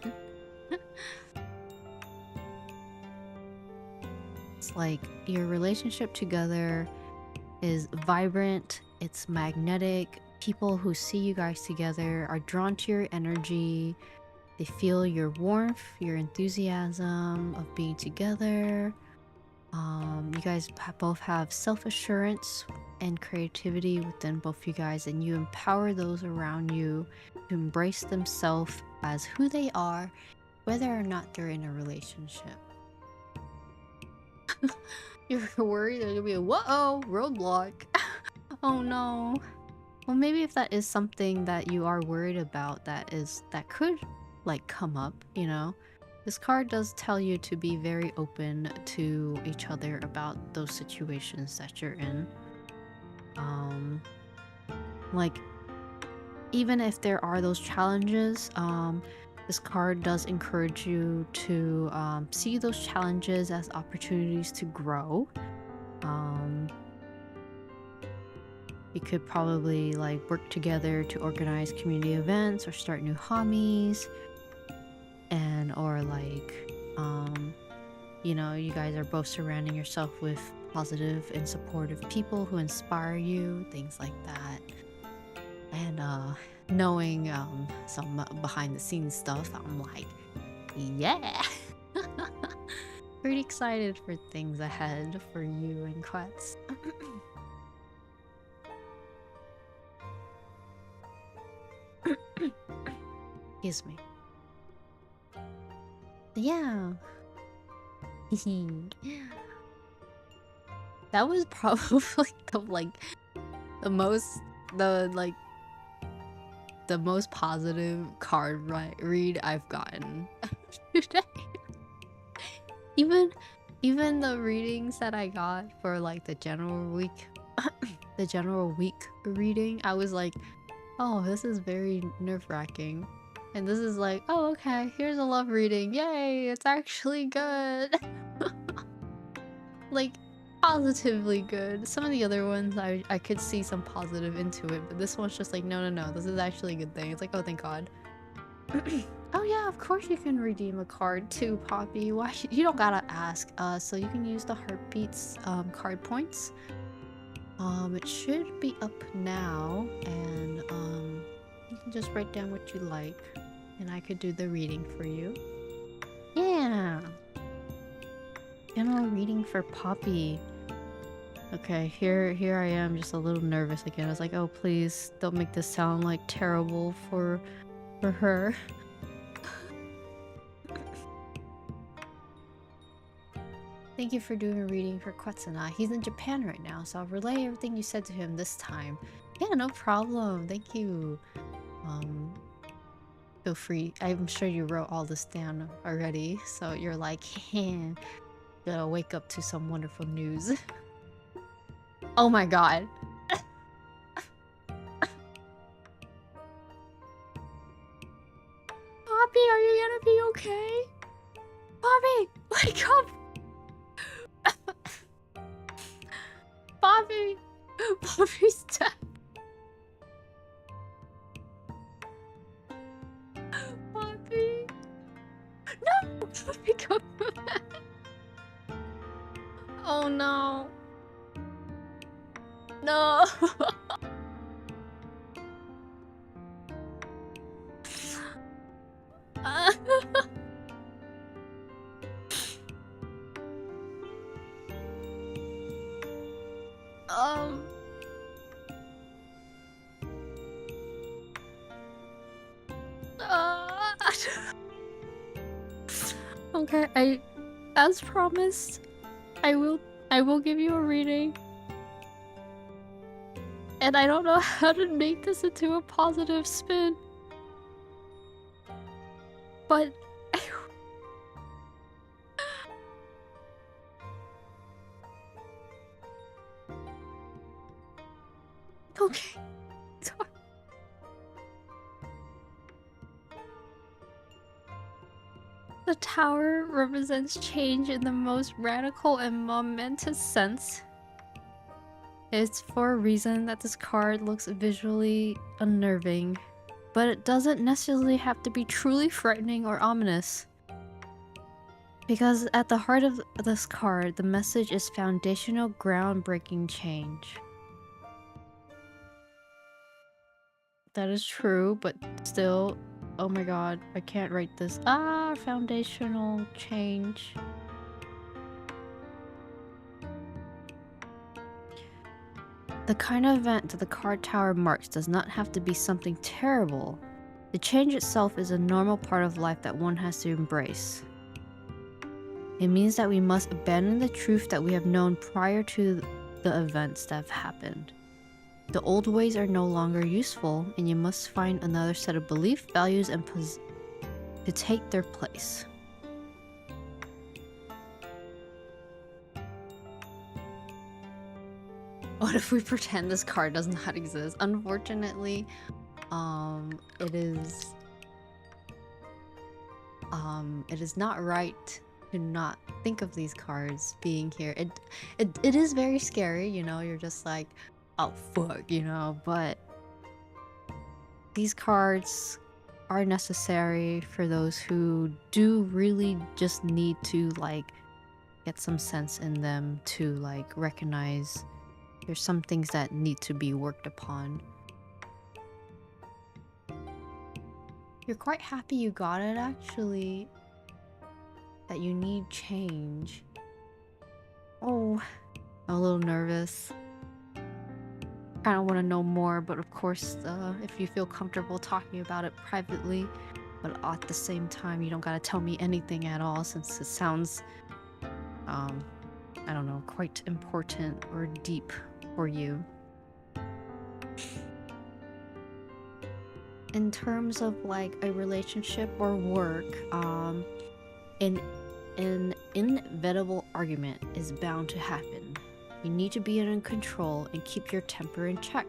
Speaker 1: It's like your relationship together is vibrant, it's magnetic. People who see you guys together are drawn to your energy. They feel your warmth, your enthusiasm of being together. You guys both have self-assurance and creativity within both you guys, and you empower those around you to embrace themselves as who they are, whether or not they're in a relationship. You're worried there's gonna be a roadblock. Oh no. Well, maybe if that is something that you are worried about, that could like come up, you know. This card does tell you to be very open to each other about those situations that you're in. Like, even if there are those challenges, this card does encourage you to see those challenges as opportunities to grow. You could probably like work together to organize community events or start new hobbies, or like you know, you guys are both surrounding yourself with positive and supportive people who inspire you, things like that. And knowing some behind the scenes stuff, I'm like, yeah. Pretty excited for things ahead for you and Quetz. Excuse me. Yeah. That was probably the most positive card read I've gotten today. even even the readings that I got for like the general week the general week reading, I was like, oh, this is very nerve-wracking. And this is like, oh, okay, here's a love reading. Yay, it's actually good. Like, positively good. Some of the other ones, I could see some positive into it, but this one's just like, no, no, no, this is actually a good thing. It's like, oh, thank God. Oh yeah, of course you can redeem a card too, Poppy. Why? You don't gotta ask. So you can use the Heartbeats card points. It should be up now, and you can just write down what you like, and I could do the reading for you. Yeah. General reading for Poppy. Okay, here I am, just a little nervous again. I was like, oh please, don't make this sound like terrible for her. Thank you for doing a reading for Quetzana. He's in Japan right now, so I'll relay everything you said to him this time. Yeah, no problem. Thank you. Feel free. I'm sure you wrote all this down already, so you're like, gonna wake up to some wonderful news. Oh my god. Poppy, are you gonna be okay? Poppy, wake up! Poppy! Poppy's dead. Poppy! No! Poppy, come back! Oh no. No! Okay, as promised, I will give you a reading. And I don't know how to make this into a positive spin. But okay. Sorry. The tower represents change in the most radical and momentous sense. It's for a reason that this card looks visually unnerving, but it doesn't necessarily have to be truly frightening or ominous. Because at the heart of this card, the message is foundational, groundbreaking change. That is true, but still, oh my god, I can't write this. Foundational change. The kind of event that the card tower marks does not have to be something terrible. The change itself is a normal part of life that one has to embrace. It means that we must abandon the truth that we have known prior to the events that have happened. The old ways are no longer useful, and you must find another set of belief, values, and to take their place. What if we pretend this card does not exist? Unfortunately, it is not right to not think of these cards being here. It is very scary, you know, you're just like, oh fuck, you know, but these cards are necessary for those who do really just need to like get some sense in them to like recognize there's some things that need to be worked upon. You're quite happy you got it, actually. That you need change. Oh, I'm a little nervous. I don't want to know more, but of course, if you feel comfortable talking about it privately, but at the same time, you don't gotta tell me anything at all, since it sounds, I don't know, quite important or deep for you. In terms of like a relationship or work, in inevitable argument is bound to happen. You need to be in control and keep your temper in check.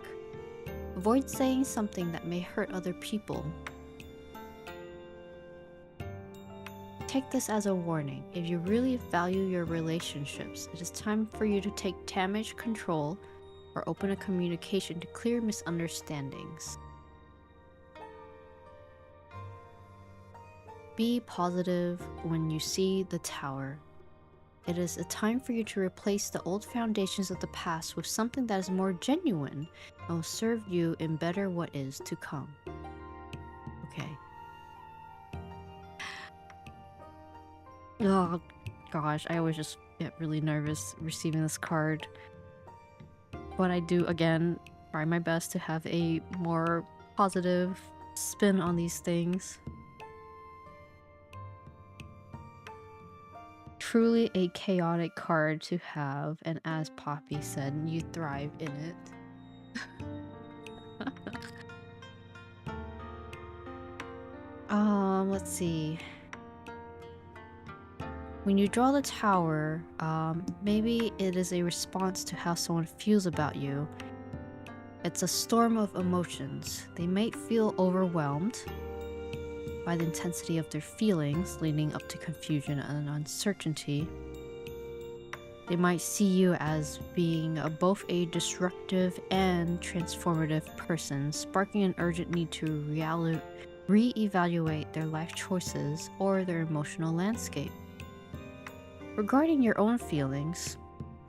Speaker 1: Avoid saying something that may hurt other people. Take this as a warning. If you really value your relationships, it is time for you to take damage control or open a communication to clear misunderstandings. Be positive when you see the tower. It is a time for you to replace the old foundations of the past with something that is more genuine and will serve you in better what is to come. Okay. Oh gosh, I always just get really nervous receiving this card. But I do, again, try my best to have a more positive spin on these things. Truly a chaotic card to have, and as Poppy said, you thrive in it. Let's see. When you draw the tower, maybe it is a response to how someone feels about you. It's a storm of emotions. They might feel overwhelmed by the intensity of their feelings, leading up to confusion and uncertainty. They might see you as being both a disruptive and transformative person, sparking an urgent need to re-evaluate their life choices or their emotional landscape. Regarding your own feelings,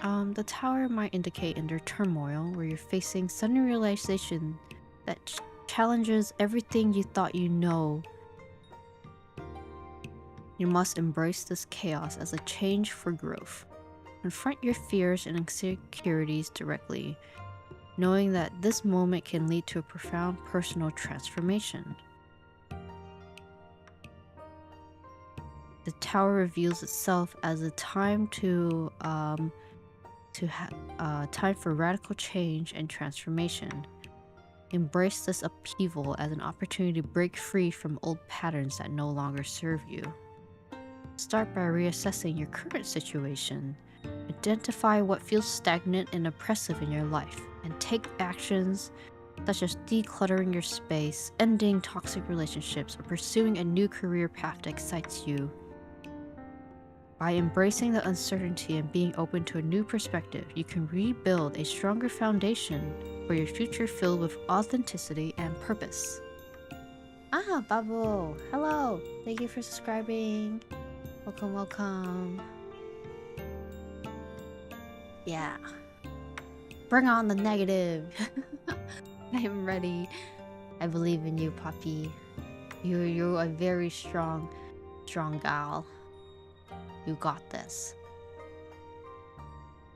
Speaker 1: the tower might indicate inner turmoil where you're facing sudden realization that challenges everything you thought you know. You must embrace this chaos as a change for growth. Confront your fears and insecurities directly, knowing that this moment can lead to a profound personal transformation. The tower reveals itself as a time time for radical change and transformation. Embrace this upheaval as an opportunity to break free from old patterns that no longer serve you. Start by reassessing your current situation. Identify what feels stagnant and oppressive in your life, and take actions such as decluttering your space, ending toxic relationships, or pursuing a new career path that excites you. By embracing the uncertainty and being open to a new perspective, you can rebuild a stronger foundation for your future filled with authenticity and purpose. Ah, Babu! Hello! Thank you for subscribing. Welcome, welcome. Yeah. Bring on the negative. I am ready. I believe in you, Poppy. You're a very strong gal. You got this.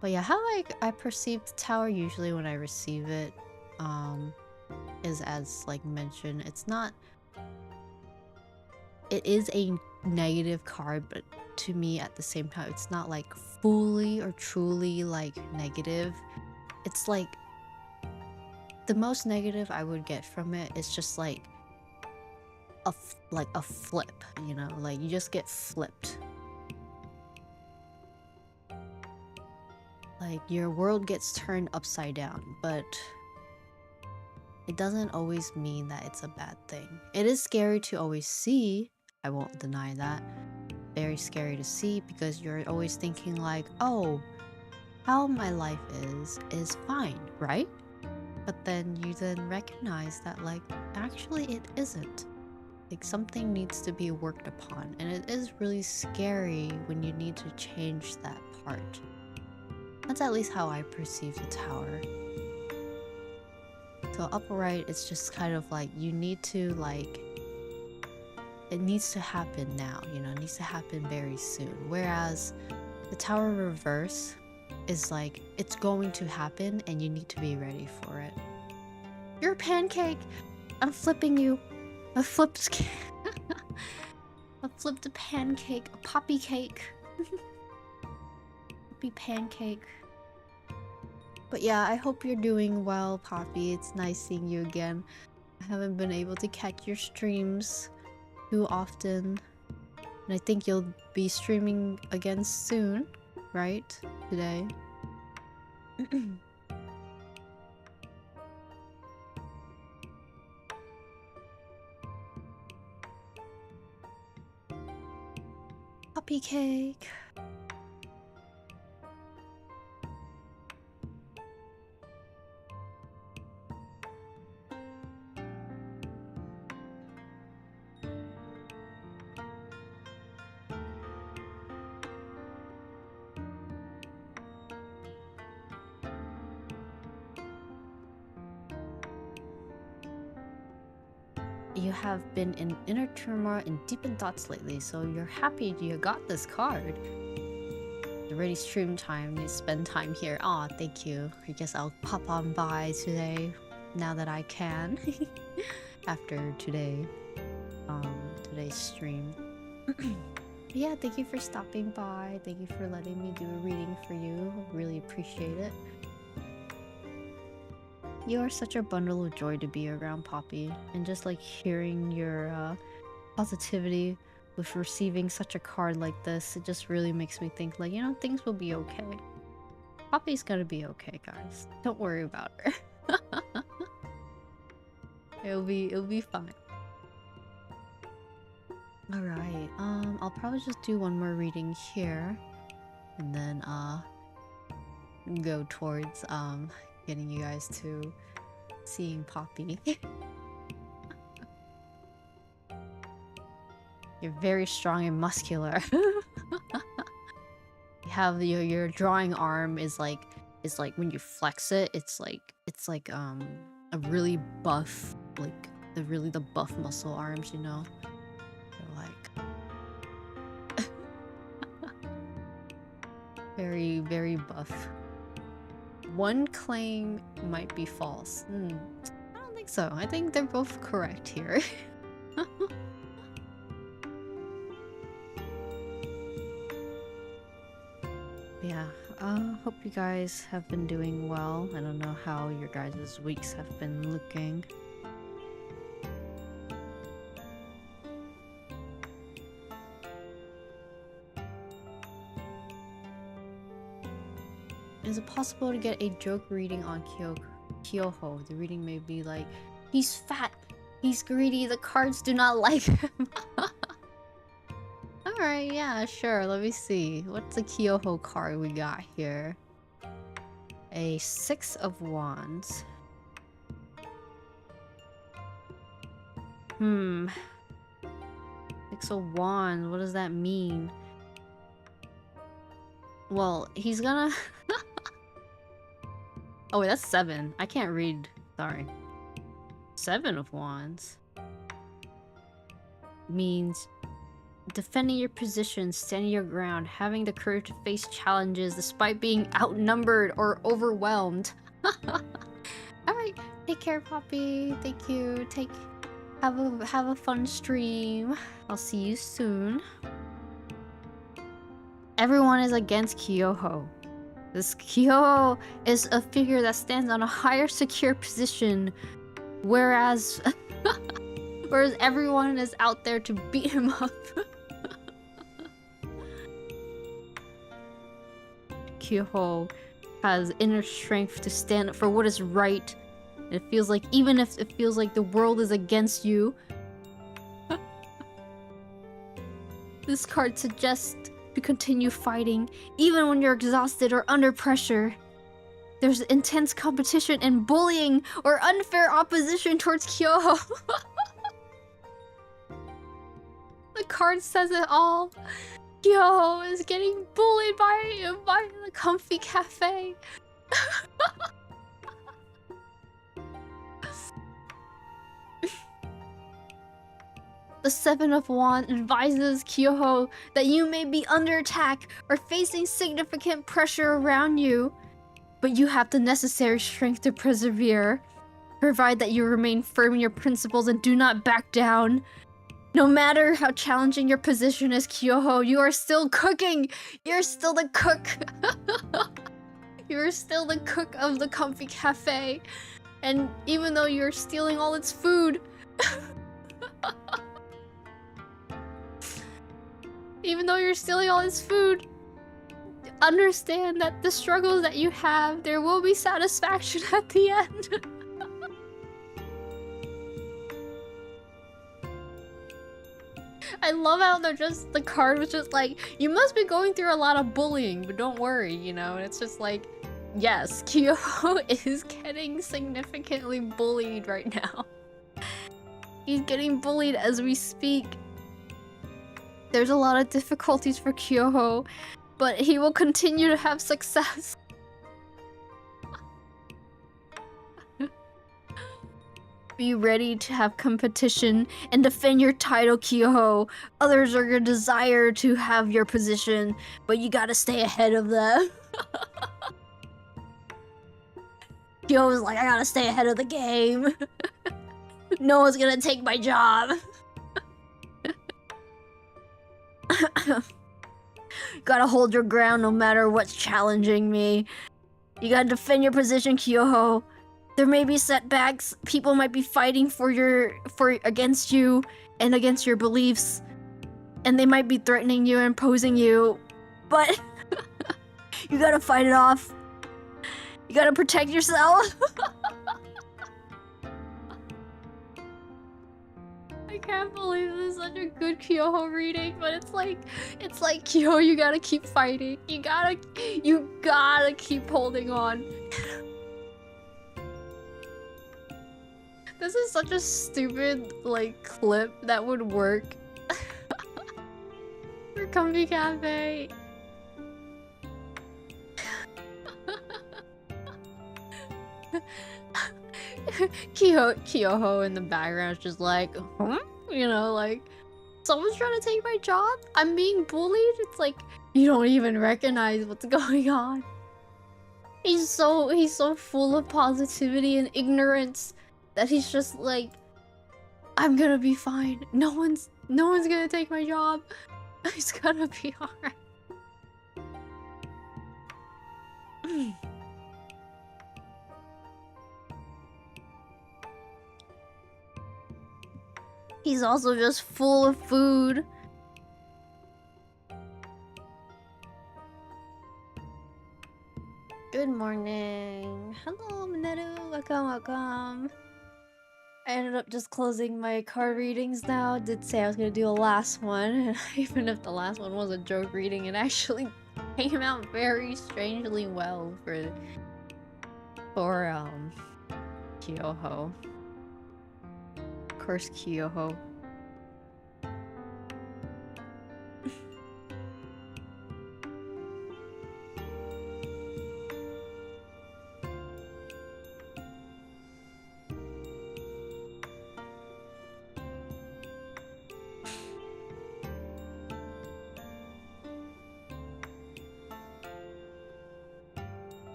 Speaker 1: But yeah, how I perceive the tower usually when I receive it is as like mentioned, it is a negative card, but to me at the same time it's not like fully or truly like negative. It's like the most negative I would get from it is just like a flip, you know, like you just get flipped. Like your world gets turned upside down, but it doesn't always mean that it's a bad thing. It is scary to always see, I won't deny that. Very scary to see because you're always thinking like, oh, how my life is fine, right? But then you then recognize that like, actually it isn't. Like something needs to be worked upon, and it is really scary when you need to change that part. That's at least how I perceive the tower. So upright, it's just kind of like you need to like, it needs to happen now, you know, it needs to happen very soon. Whereas the tower reverse is like, it's going to happen and you need to be ready for it. You're a pancake! I'm flipping you. I flipped a pancake, a poppy cake. Poppy pancake. But yeah, I hope you're doing well, Poppy. It's nice seeing you again. I haven't been able to catch your streams too often. And I think you'll be streaming again soon, right? Today. Puppy cake. You have been in inner turmoil and deep in thoughts lately, so you're happy you got this card. Already stream time, you spend time here. Aw, thank you. I guess I'll pop on by today, now that I can. After today's stream. Yeah, thank you for stopping by. Thank you for letting me do a reading for you. Really appreciate it. You are such a bundle of joy to be around, Poppy, and just like hearing your positivity with receiving such a card like this, it just really makes me think, like, you know, things will be okay. Poppy's gonna be okay, guys. Don't worry about her. It'll be fine. All right. I'll probably just do one more reading here, and then go towards getting you guys to seeing Poppy. You're very strong and muscular. You have your drawing arm is like when you flex it, it's like a really buff, like the buff muscle arms, you know. They're like very, very buff. One claim might be false. I don't think so. I think they're both correct here. Yeah, hope you guys have been doing well. I don't know how your guys' weeks have been looking. Is it possible to get a joke reading on Kyoho? The reading may be like, he's fat, he's greedy, the cards do not like him. Alright, yeah, sure, let me see. What's the Kyoho card we got here? A 6 of Wands. 6 of Wands, what does that mean? Well, he's gonna... Oh wait, that's 7. I can't read. Sorry. 7 of Wands means defending your position, standing your ground, having the courage to face challenges despite being outnumbered or overwhelmed. Alright, take care, Poppy. Thank you. Have a fun stream. I'll see you soon. Everyone is against Kyoho. This Kyoho is a figure that stands on a higher secure position, whereas everyone is out there to beat him up. Kyoho has inner strength to stand up for what is right. It feels like, even if it feels like the world is against you, this card suggests to continue fighting, even when you're exhausted or under pressure. There's intense competition and bullying or unfair opposition towards Kyoho. The card says it all. Kyoho is getting bullied by the Comfy Cafe. The 7 of Wands advises Kyoho that you may be under attack or facing significant pressure around you, but you have the necessary strength to persevere. Provide that you remain firm in your principles and do not back down. No matter how challenging your position is, Kyoho, you are still cooking! You're still the cook! You're still the cook of the Comfy Cafe. And even though you're stealing all its food... Even though you're stealing all his food, understand that the struggles that you have, there will be satisfaction at the end. I love how the card was just like, you must be going through a lot of bullying, but don't worry, you know? And it's just like, yes, Kyoho is getting significantly bullied right now. He's getting bullied as we speak. There's a lot of difficulties for Kyoho, but he will continue to have success. Be ready to have competition and defend your title, Kyoho. Others are gonna desire to have your position, but you gotta stay ahead of them. Kyoho's like, I gotta stay ahead of the game. No one's gonna take my job. Gotta hold your ground no matter what's challenging me. You gotta defend your position, Kyoho. There may be setbacks. People might be fighting against you and against your beliefs, and they might be threatening you and imposing you. But you gotta fight it off. You gotta protect yourself. I can't believe this is such a good Kyoho reading, but it's like Kyoho, you gotta keep fighting. You gotta keep holding on. This is such a stupid, like, clip that would work for Comfy Cafe. Kyoho in the background is just like, huh? You know, like, someone's trying to take my job? I'm being bullied? It's like, you don't even recognize what's going on. He's so full of positivity and ignorance that he's just like, I'm gonna be fine. No one's gonna take my job. It's gonna be alright. He's also just full of food. Good morning. Hello, Mineru. Welcome. I ended up just closing my card readings now. Did say I was gonna do a last one, and even if the last one was a joke reading, it actually came out very strangely well for Kyoho. Of course, Kyoho.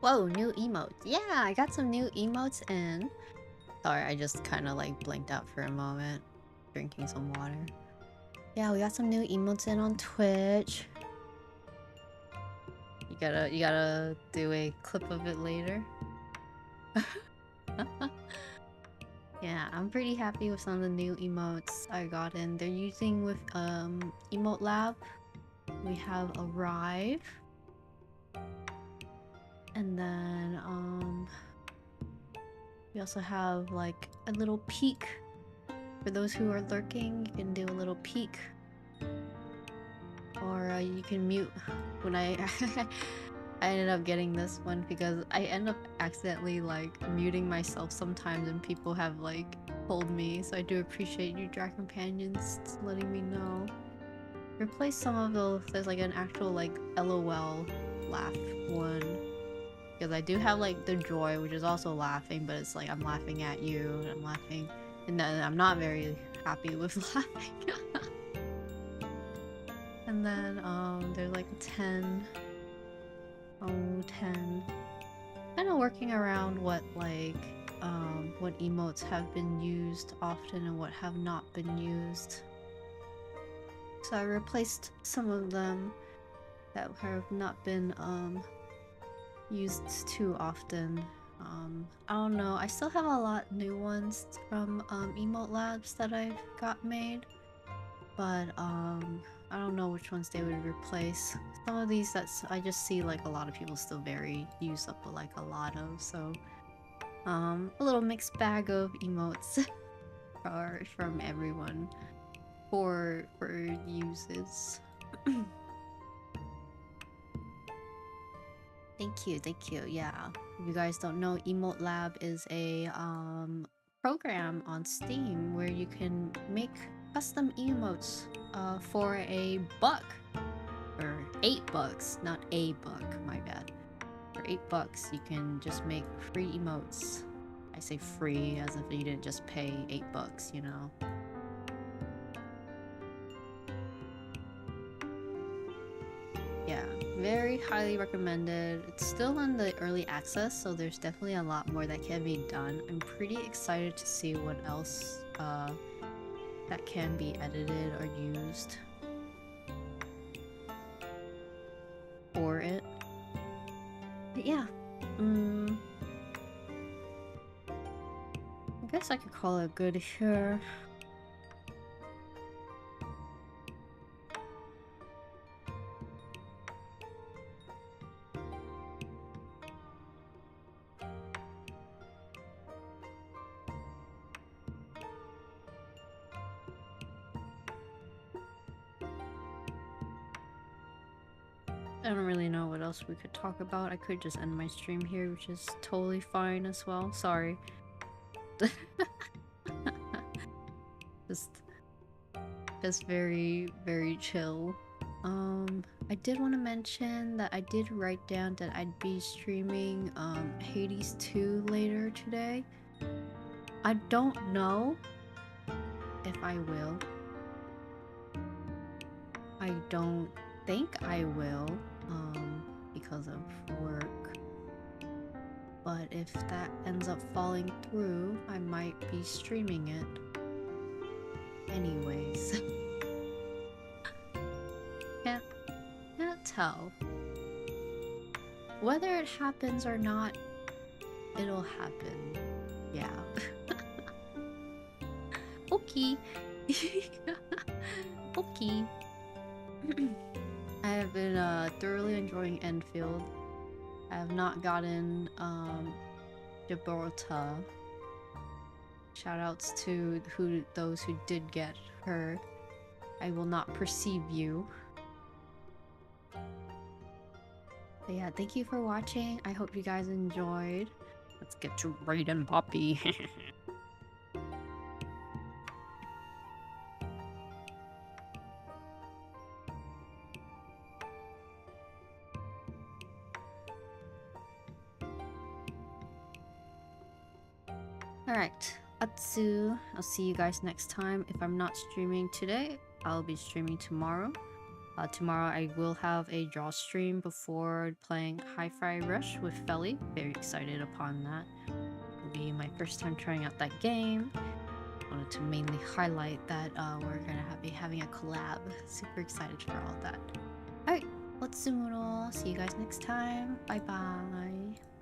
Speaker 1: Whoa, new emotes. Yeah, I got some new emotes in. Sorry, I just kind of like blanked out for a moment. Drinking some water. Yeah, we got some new emotes in on Twitch. You gotta do a clip of it later. Yeah, I'm pretty happy with some of the new emotes I got in. They're using with Emote Lab. We have Arrive. And then we also have like a little peek. For those who are lurking, you can do a little peek. Or you can mute when I ended up getting this one because I end up accidentally like muting myself sometimes and people have like told me, so I do appreciate you Drag Companions letting me know. Replace some of those, there's like an actual like LOL laugh one. Because I do have like the joy, which is also laughing, but it's like I'm laughing at you and I'm laughing, and then I'm not very happy with laughing. And then there's like 10. Oh, 10. Kind of working around what like what emotes have been used often and what have not been used. So I replaced some of them that have not been used too often. I don't know. I still have a lot new ones from Emote Labs that I've got made, but I don't know which ones they would replace. Some of these I just see like a lot of people still very use up like a lot of, so a little mixed bag of emotes are from everyone for uses. Thank you, thank you. Yeah, if you guys don't know, Emote Lab is a program on Steam where you can make custom emotes for $1 or $8, not a buck, my bad. For $8 you can just make free emotes. I say free as if you didn't just pay $8, you know. Yeah, very highly recommended. It's still in the early access, so there's definitely a lot more that can be done. I'm pretty excited to see what else that can be edited or used for it. But yeah, I guess I could call it good here. I don't really know what else we could talk about. I could just end my stream here, which is totally fine as well. Sorry. just very, very chill. I did want to mention that I did write down that I'd be streaming Hades 2 later today. I don't know if I will. I don't think I will, because of work. But if that ends up falling through, I might be streaming it. Anyways. Can't tell. Whether it happens or not, it'll happen. Yeah. Okay. Okay. I have been thoroughly enjoying Enfield. I have not gotten Gibraltar. Shoutouts to those who did get her. I will not perceive you. But yeah, thank you for watching. I hope you guys enjoyed. Let's get to Raiden Poppy. Alright, Atsu. I'll see you guys next time. If I'm not streaming today, I'll be streaming tomorrow. Tomorrow I will have a draw stream before playing Hi-Fi Rush with Felly. Very excited upon that. It'll be my first time trying out that game. Wanted to mainly highlight that we're gonna be having a collab. Super excited for all that. Alright, let's zoom it all. See you guys next time. Bye bye.